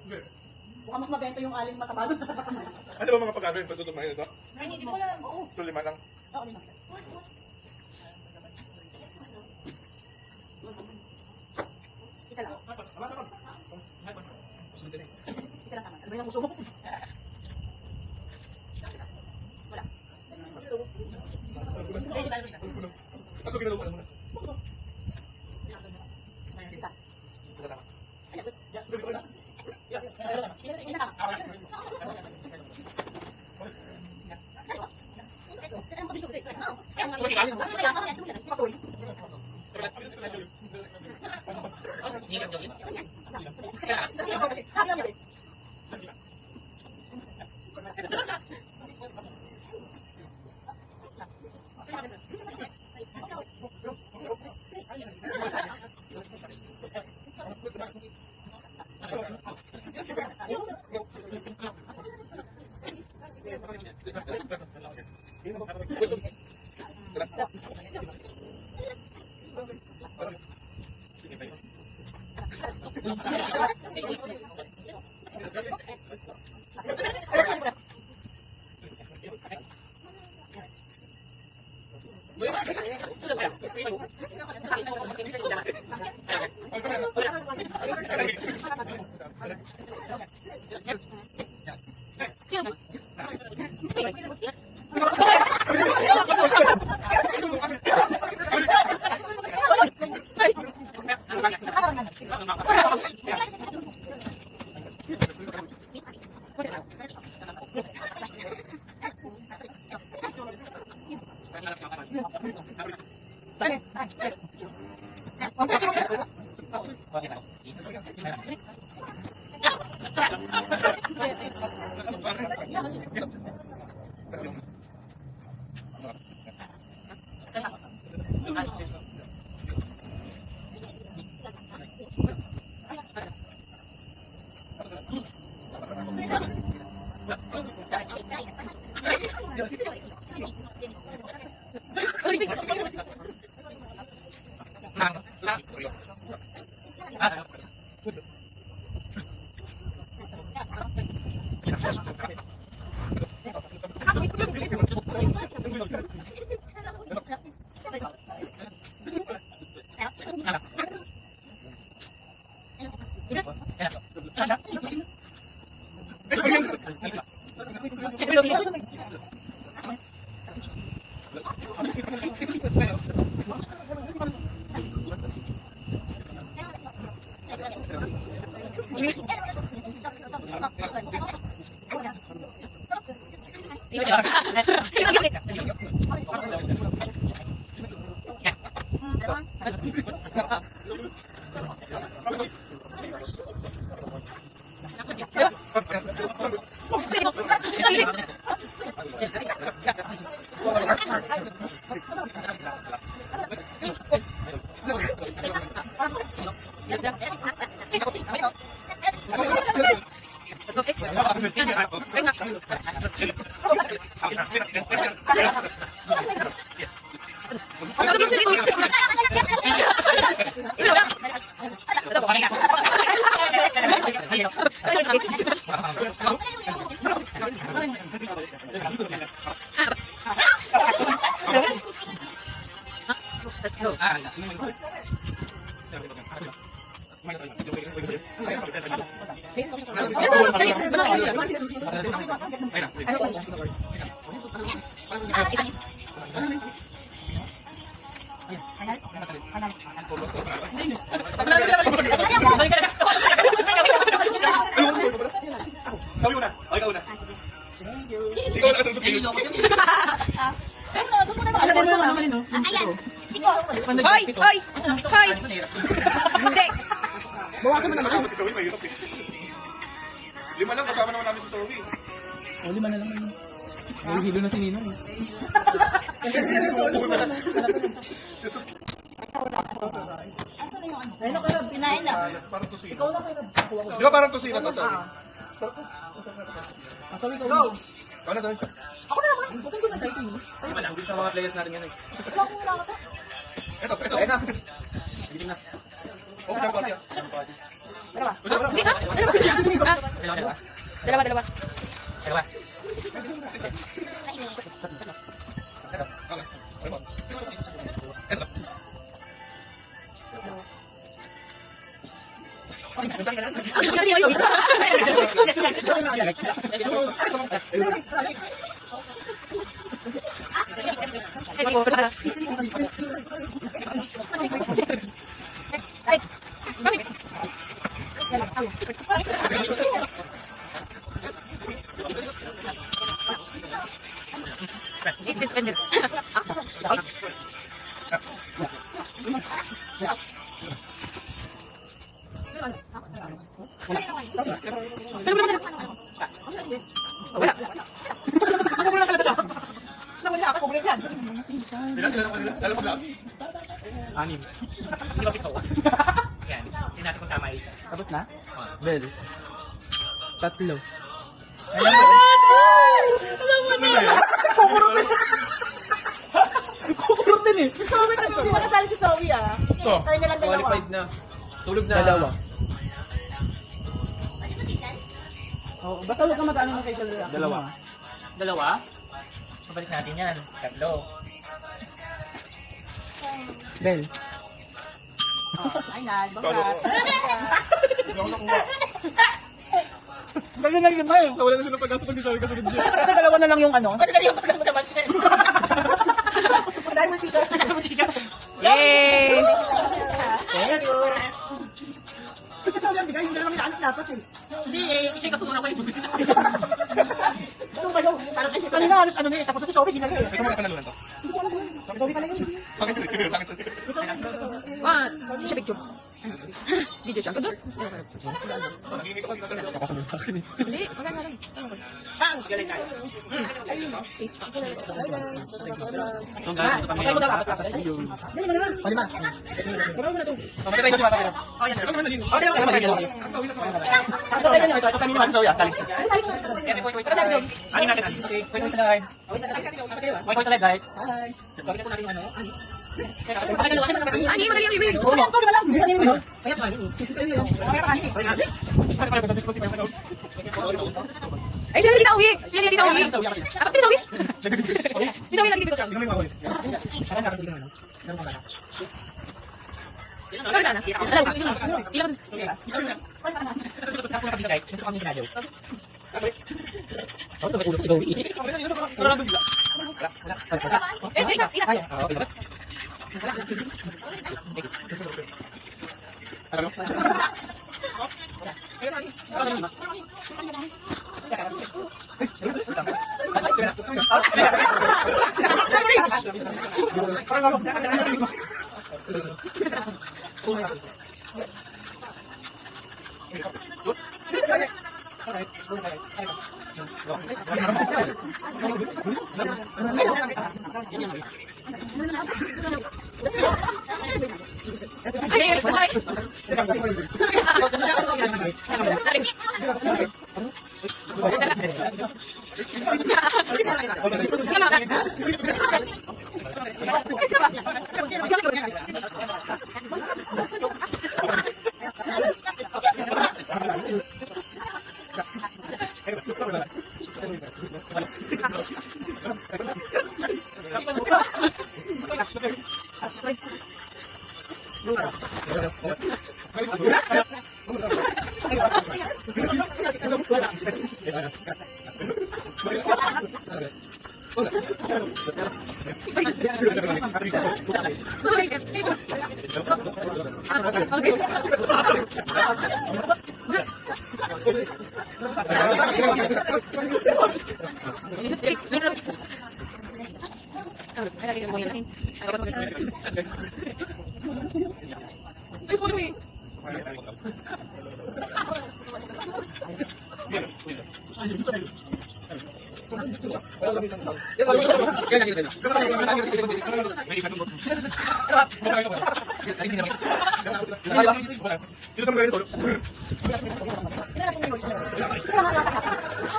Hindi. Baka mas mabenta yung aling matabado. Ano ba mga pagkano yung pagtutumahin ito? Hindi ko lang. Oo. Ito 5 lang. Oo, lima. Isa lang. Isa lang tama. Ano ba yung puso mo? Wala. Ano ginagawa mo na? Isa. Kami una. Okay, ikaw una. Ikaw na kasi gusto ko. Hoy! Hoy! Hoy! Hindi! Bawasan mo naman. Si Zoe mahirap eh. 5 lang, kasama naman namin si Zoe. O, 5 na lang yun. Hilo na si Ninong. Ayun ka Rab. Pinain na. Parang tusina. Ikaw na kay Rab. Ako. Di ba parang tusina to, Zoe? Asawi ka. Go! Ano, Zoe? Ako na naman. Bukod ko na tayo ito. Di ba lang, sa mga players natin yan eh. Wala akong wala ka to. Ito. Ayun na. Sige na. Okay, na pati. Dalawa. Hindi ah! Dalawa. Dalawa. Dalawa. Dalawa. Wala. Nawala ka. Kukulit yan. Alam mo lang. 6. Di ba 7? Yan. Hindi natin kung tama isa. Tapos na? Bell. 3. Alam mo. Kukurot din eh. Hindi na kasali si Zoe ah. Ito. Tayo na lang dalawa. Qualified na. Tulog na. 2. Pwede mo tignan? Oh, basta huwag ka mag-ano na kay Kalera. 2. Dalawa? Pabalik natin yan. 3. Bell. Final, bangkat. Ganyan na yun, May. Wala na siya ng pag-asa kasi sabi kasunod niya. Kasi dalawa na lang yung ano. Yay! Thank you. Kasi wala bigay, hindi naman naalit dapat eh. Hindi eh, kasi kasunod ako yung Ano ba yun? Kanina alis ano na eh, tapos si Sobe ginagawa eh. Ikaw muna panalunan to. Sobe pala yun. Bakit? Bakit? Siya picture. Video siya. Kador. Nagiinis ako kasi nakasunod sa akin eh. Hindi, maganda lang. chance. Galing tayo. Patay mo daw apat ka. Dali mo naman. O lima. Parang mo na to. Pamatay tayo sa mga kapatid. Oh, yan. Ikaw naman nalino. Okay, okay, okay. Ito tayo nyo, ito kami naman. So, yeah, challenge. Wait, Anin natin, anin. Wait sa live. Wait sa live, guys. Pakita po natin yung ano. Ani, madali ang ibig. Oo, ito na lang. Hindi na yun. Kaya pa, anin. Ay, sila hindi tawag. Sila hindi tawag. Apat din sawi. Di sawi lagi dito chance. Sino may mawali? Ikaw na. Alam. Ilang. Guys, ito kami sinadyo. Isa. Ay,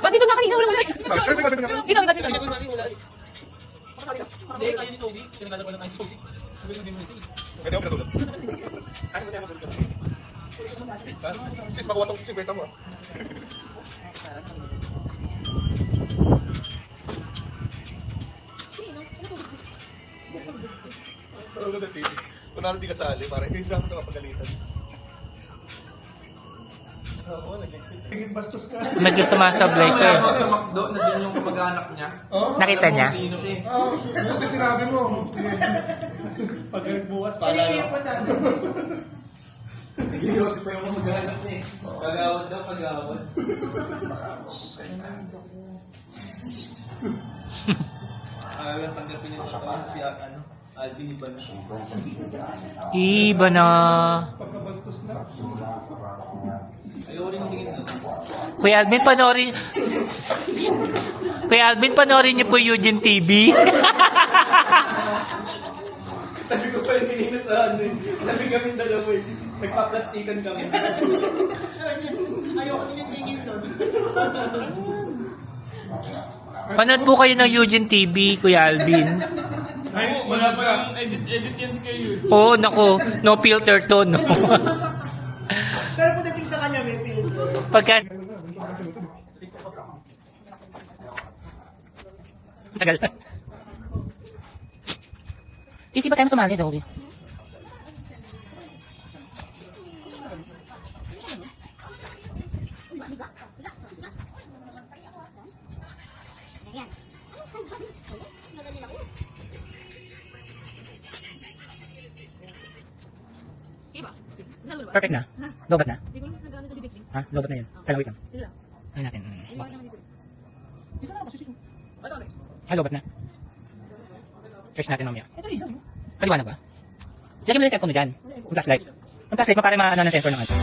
ba't dito na kanina? Walang dito. Pwede ako pinatulog. Sis, makuha tong 50 mo. Ano na TV? Kunwari di kasali, parang hindi sa ako kapagalitan. Oo, naging bastos ka. Medyo sumasablay ko eh. Sa McDo, na din yung kamag-anak niya. Nakita niya? Sino siya? Buti sinabi mo. Pag bukas, paalala. Nag-iosip pa yung kamag-anak niya eh. Pagawad daw, pagawad. Ayaw yung tanggapin yung totoo si Alvin iba na. Iba na. Pagkabastos na. Ayaw rin tingin na. Kuya Alvin, panoorin niyo po Eugene TV. Sabi ko pa yung tinignan sa ano eh. Sabi kami dalawa eh. Nagpa-plastikan kami. Ayoko din yung tingin doon. Panood po kayo ng Eugene TV, Kuya Alvin. Ay, wala pa yung edit yan kayo. Oo, nako. No filter to, no. Pero pagdating sa kanya, may filter. Pagka... Tagal. Sisi ba tayo sumali, Zoe? Perfect na? Lobat na? Ha? Lobat na yun. Kaya wait lang. Ano natin? Ay, lobat na. Search natin mamaya. Paliwanag ba? Lagyan mo lang yung cellphone mo dyan. Yung flashlight. Yung flashlight mo para maano ng sensor ng ano.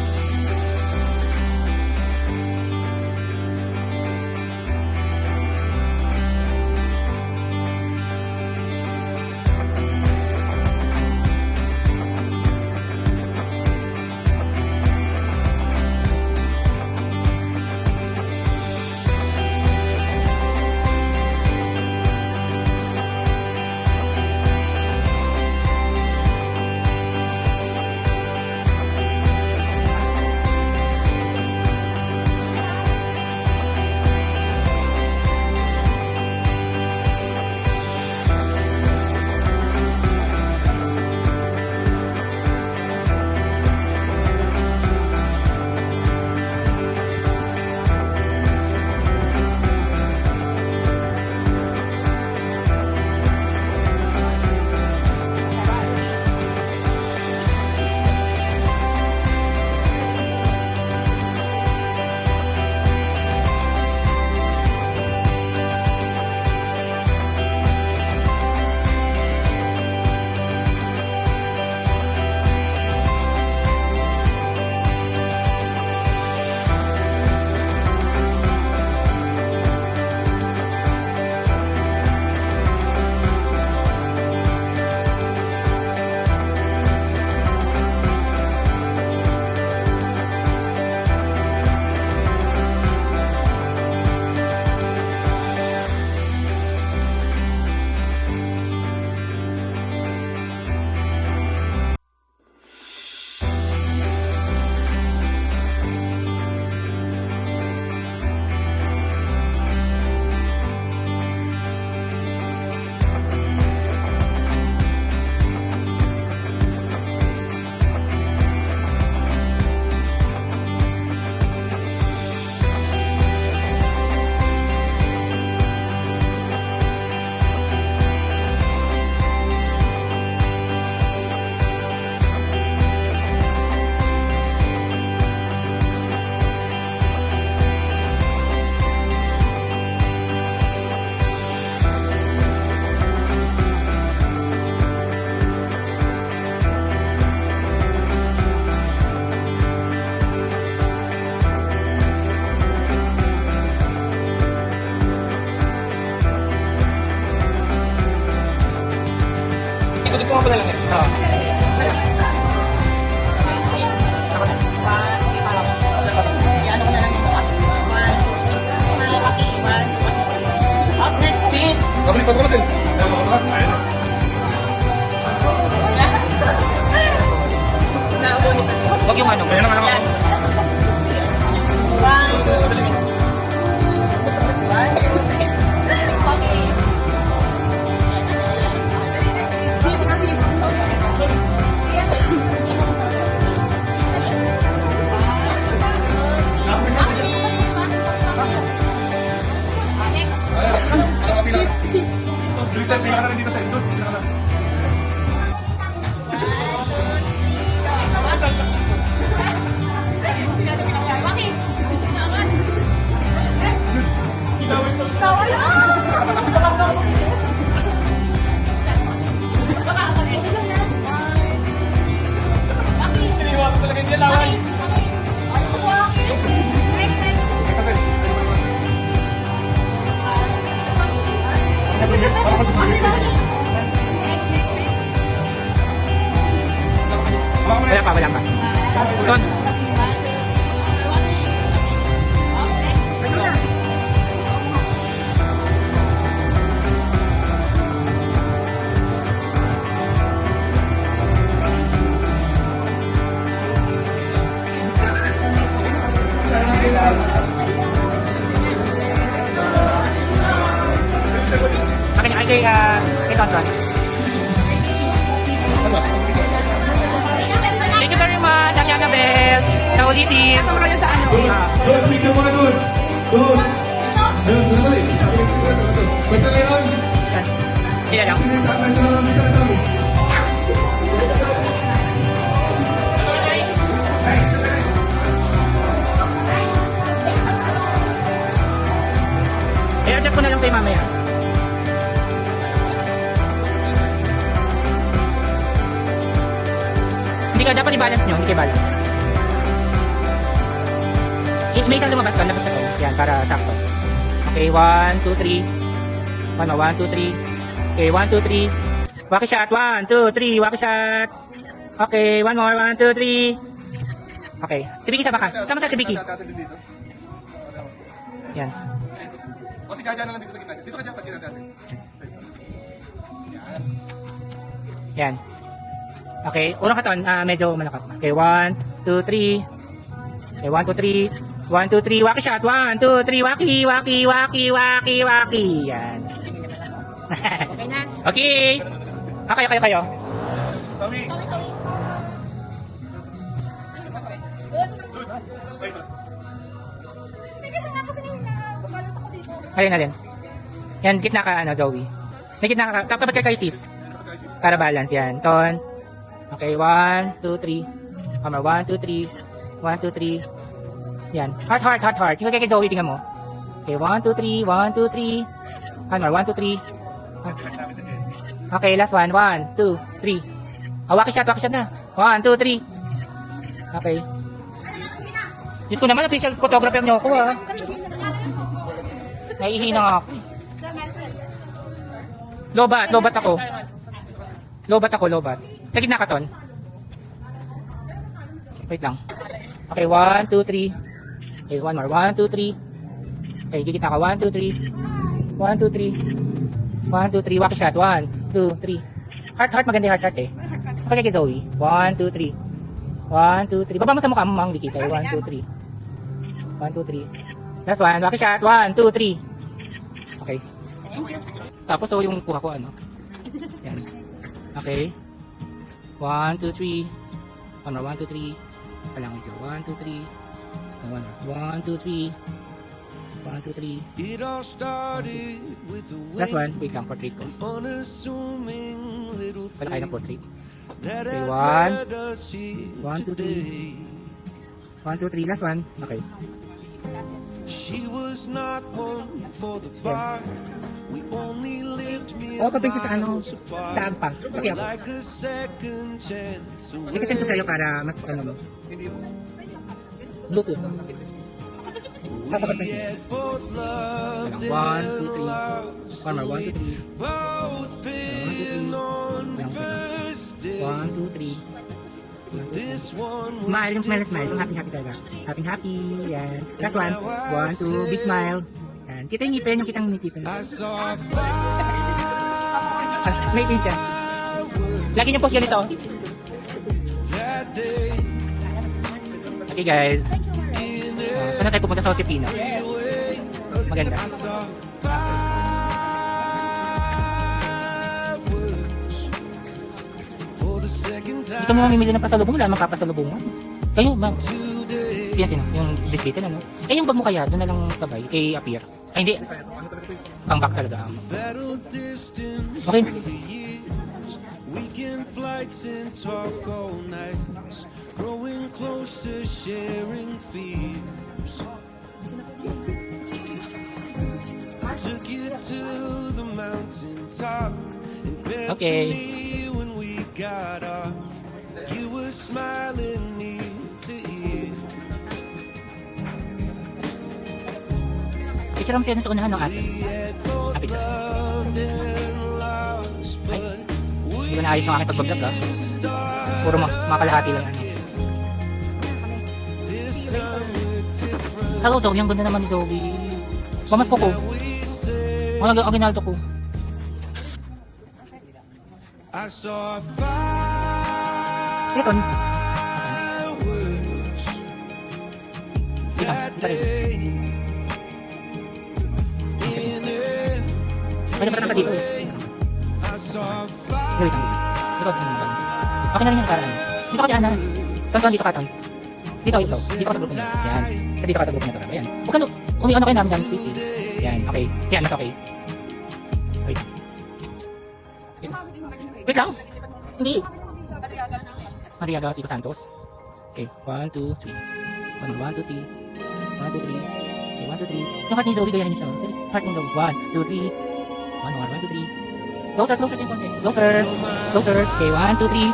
Ikutin ko nga pala lang eh. Ano ko na lang yung mukha. 1, 2, 3. Up next, sis. Kapalik, pasok natin. Ayun. Naabot. Huwag yung ano. Ayun naman ako. 1, 2, 3. 1, 2, 3. Okay. Sis, nga sis. Sis. Luisa, pinaka na rin dito sa Indus. Pinaka na. Iniwan ko talaga hindi laway. Wala pa, wala pa. Doon. Akin kay Tonton. Thank you very much, Ang Annabelle. Sa ulitin. Kasama kayo sa ano? Doon, video mo na doon. Doon. Doon, sandali. Basta na yun. Sila lang. Bisa na lang. mamaya. Hindi ka, dapat i-balance nyo, hindi kayo balance. May isang lumabas ka, labas na to. Yan, para sakto. Okay, 1, 2, 3. 1, 2, 3. Okay, 1, 2, 3. Waki shot, 1, 2, 3. Waki shot. Okay, one more, 1, 2, 3. Okay, tibiki sama ka. Sama sa tibiki. Yan. O si Jaja na lang dito sa gitna. Dito ka dyan, pag ginagawa. Yan. Okay, unang katon, medyo malakap. Okay, 1, 2, 3. Okay, 1, 2, 3. 1, 2, 3. Waki shot. 1, 2, 3. Waki, waki, waki, waki, waki. Yan. Okay na. Okay. Kayo. Sawi. Ayun na din. Yan, gitna ka, Zoe. May gitna ka. Tapat ka kay sis. Para balance, yan. Ton. Okay, 1, 2, 3. Hammer, 1, 2, 3. 1, 2, 3. Yan. Heart. Tingnan kay Zoe, tingnan mo. Okay, 1, 2, 3. 1, 2, 3. Hammer, 1, 2, 3. Okay, last one. 1, 2, 3. Waki shot na. 1, 2, 3. Okay. Diyos ko naman, official photographer niyo ako, ha. Nahihina nga ako. Lobat ako. Lobat. Sa gitna ka, Ton. Wait lang. Okay, 1, 2, 3. Okay, one more. 1, 2, 3. Okay, gigitna ka. 1, 2, 3. 1, 2, 3. 1, 2, 3. Waki shot. 1, 2, 3. Heart, maganda yung heart eh. Okay, kay Zoe. 1, 2, 3. 1, 2, 3. Baba mo sa mukha mo, mang dikita. 1, 2, 3. 1, 2, 3. Last one. Waki shot. 1, 2, 3. Okay. Tapos, so yung kuha ko, ano? Yan. Okay. 1, 2, 3. 1, 2, 3. Alang ito. 1, 2, 3. 1, 2, 3. 1, 2, 3. It all started with the Last one. Wait lang, portrait ko. unassuming little Wala kayo ng portrait. that Okay, has 1. led us here 1, 2, 3. today. 1, 2, 3. Last one. Okay. She was not one for the bar. We only lived mere Oo, pabigyan sa ano, miles apart. sa Agpang. Sa Quiapo. Like a second chance away. Kasi ko sa'yo para mas ano mo. Bluetooth. Tapakat na We siya. had both loved Alang, 1, 2, and 3. lost. One more. 1, 2, 3. Both been on the first day. 1, 2, 3. This one was Smile, yung smile. Yung happy talaga. Happy. Yan. Last one. 1, 2. Big smile. Yan. Kita yung ngipin. Yung kitang ngipin. I saw May din siya. Lagi niyo post ganito. that day. Okay guys. Saan na tayo pupunta sa Josefina? Maganda. I saw fireworks for the second time Ito mo mamimili ng pasalubong. Wala namang papasalubungan. Kayo, ma'am. today. Yan, yung bisbitin, ano? Eh, yung bag mo kaya, doon na lang sabay, kay Appear. Ay, hindi. Pang back talaga. Battle distance Okay. through the years. Weekend flights and talk all nights. Growing closer, sharing fears. Took you to the mountaintop and bent Okay. the knee when we got off. You were smiling ear to ear. Picture lang siya sa unahan ng aso. We had both Happy ka. loved and lost, Ay. but Hindi ko naayos yung aking pag-vlog, ha? start Puro makalahati lang, ano. this time we're different. Hello, Zoe. Ang ganda naman ni Zoe. Pamasko ko. We say Ang ginalto ko. I saw Ito. fireworks that day. In it, Pwede pa ka dito. I saw Wait lang. Ikaw, ano ba? Okay na rin yan para ano. Dito ka dyan, ha? Ton, dito ka, Ton. Dito ka sa grupo niya. Yan. Dito ka sa grupo niya talaga. Yan. Huwag ka, ano kayo namin dyan, please. Yan, okay. Yan, mas okay. Wait. Wait lang. Hindi. Maria Garcia Santos. Okay, 1, 2, 3. 1, 2, 3. 1, 2, 3. Okay, 1, 2, 3. Yung heart ni Zoe, gayahin niyo siya. Heart ni Zoe. 1, 2, 3. 1 more. 1, 2, 3. Closer, closer din konti. Closer. Closer. Okay, 1, 2, 3. 1,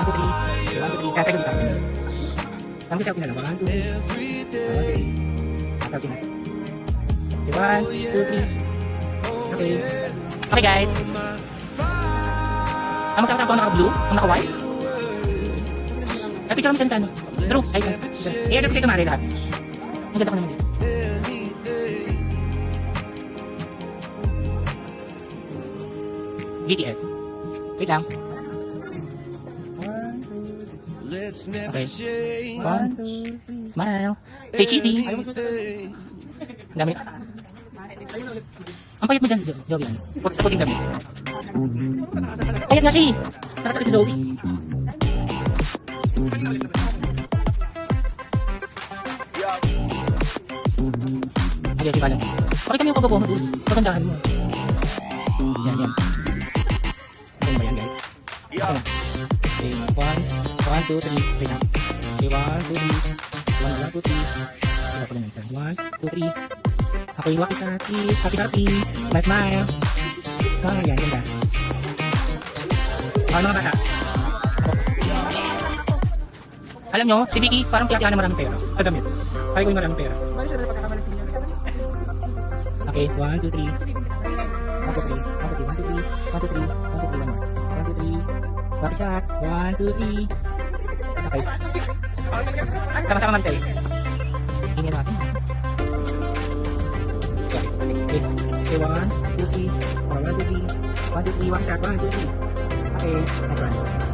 2, 3. Okay, 1, 2, 3. Kaya tayo dito. Tama kasi ako na lang. 1, 2, 3. Nasa ako na. Okay, 1, 2, 3. Okay. Okay, guys. Magkakasama ako naka-blue? Ang naka-white? Picture kami sa ano? True. Ay, i-edit ko kayo tumari lahat. Ang ganda ko naman dito. BTS. Wait lang. Let's never Okay. change. 1, 2, 3. Smile. Say cheesy. Ang dami. Ang payat mo dyan, Joey. Puting dami. Payat nga siya. Nakatalit si Joey. Ay, si Balance. Pakita mo yung pagbabaw mo, dude. Pagandahan mo. Yan, yan. Ano ba yan, guys? Okay na. Okay, 1, 2, 3. Wait na. Okay, 1, 2, 3. 1, 2, 3. Ito ko na nito. 1, 2, 3. Ako yung wakis na kiss. Happy, happy. Smile, smile. Ah, yan, ganda. Mga bata. Alam nyo, si Vicky, parang tiyatihan na maraming pera. Sa damit. Kaya ko yung maraming pera. Okay, 1, 2, 3. 1, 2, 3. 1, 2, 3. 1, 2, 3. 1, 2, 3. 1, 2, 3. 1, 2, 3. Body shot. 1, 2, 3. Okay. Sama-sama Maricel. Ingin natin. Okay. Okay. Okay, 1, 2, 3. 1, 2, 3. 1, 2, 3. Body shot. 1, 2, 3. Okay.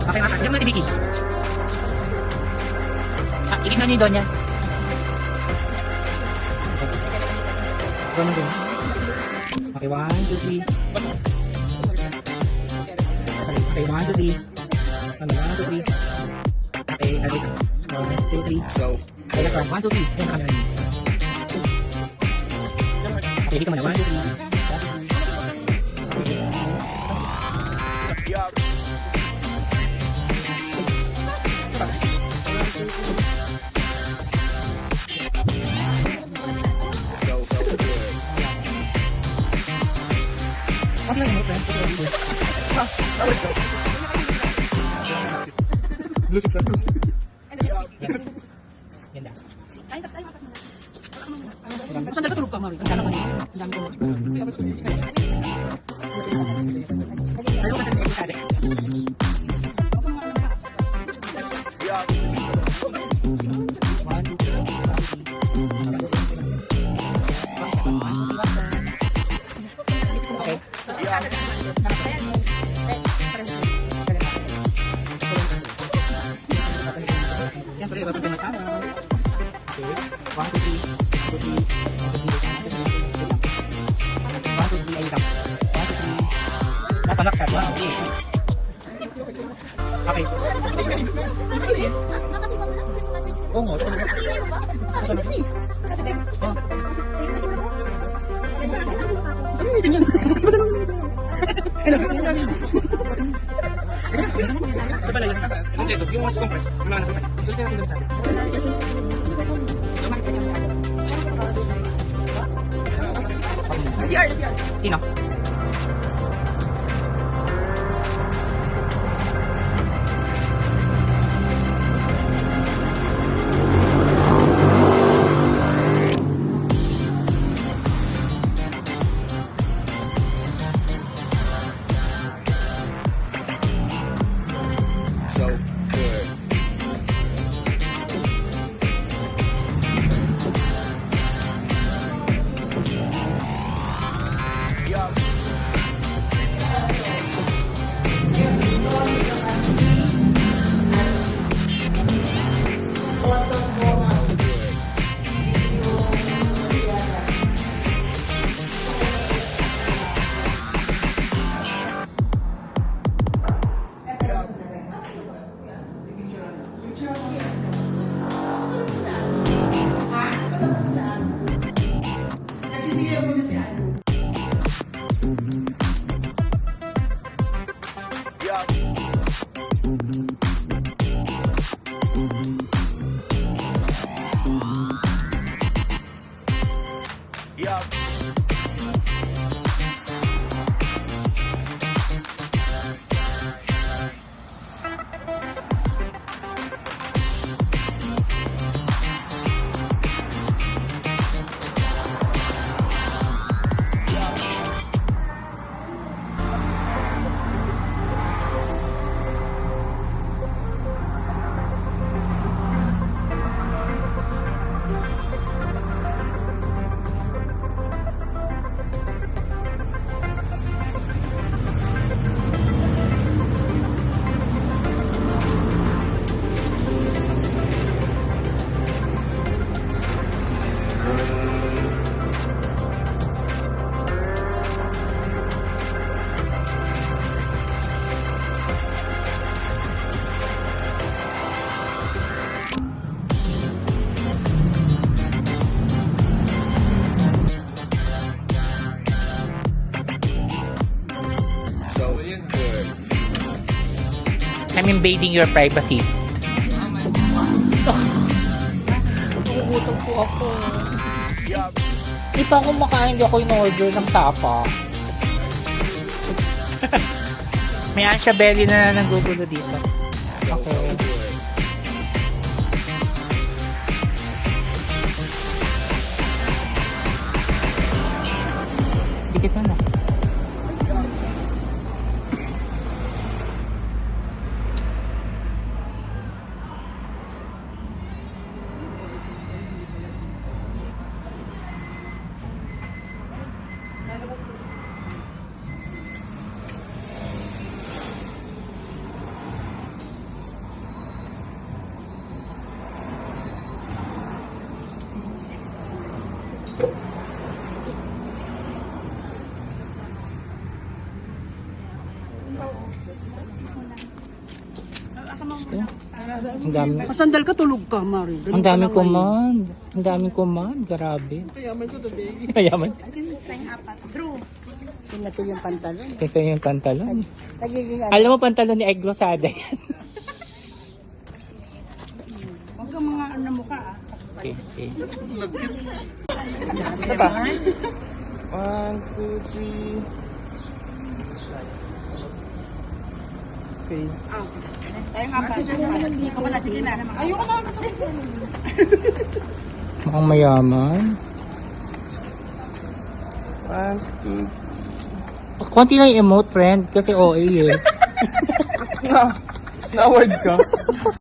Okay, mata. Diyan mo na Vicky. Ilignan niyo yung doon yan. Doon mo doon. Okay, 1, 2, 3. Okay, 1, 2, 3. 1, 2, 3. Okay, wait. 1, 2, 3. So, Okay, that's right. 1, 2, 3. Ayan na kami na. Okay, dito muna. 1, 2, 3. Okay lang, friend. Ganda. Saan dapat tulog ka, Mari? Ang dami ko. Ang dami ko. Alam ko na sa Siyempre, dapat sa channel. Okay. 1, 2, 3. 1, 2, 3. 1, 2, 3. 1, 2, 3. Ay, lang. 1, 2, 3. Napanak ka. 1, 2, 3. Okay. Oo nga. Sa balay, yung mas compress, yung mga nasasakit. Sulitin natin ganun natin. Sino? so good. Yo. I'm invading your privacy. Nagugutom po ako. Di pa ako makain, hindi ako in-order ng tapa. May Ansha Belly na nagugulo dito. Okay. Dikit mo na. Ang dami. Pasandal ka, tulog ka, Mari. Ang daming command. Ang daming command. Grabe. Kayaman ko today. Mayaman. Ito yung pantalon. Ito yung pantalon. Nagiging Alam mo, pantalon ni Egg Rosada yan. Huwag kang mga ano mukha ah. Okay, okay. Isa pa. 1, 2, 3. Okay. Tayo nga pa. Hindi ko pala, sige na. Ayoko na. Mukhang mayaman. 1, 2, Konti lang yung emote, friend. Kasi OA eh. na-award ka.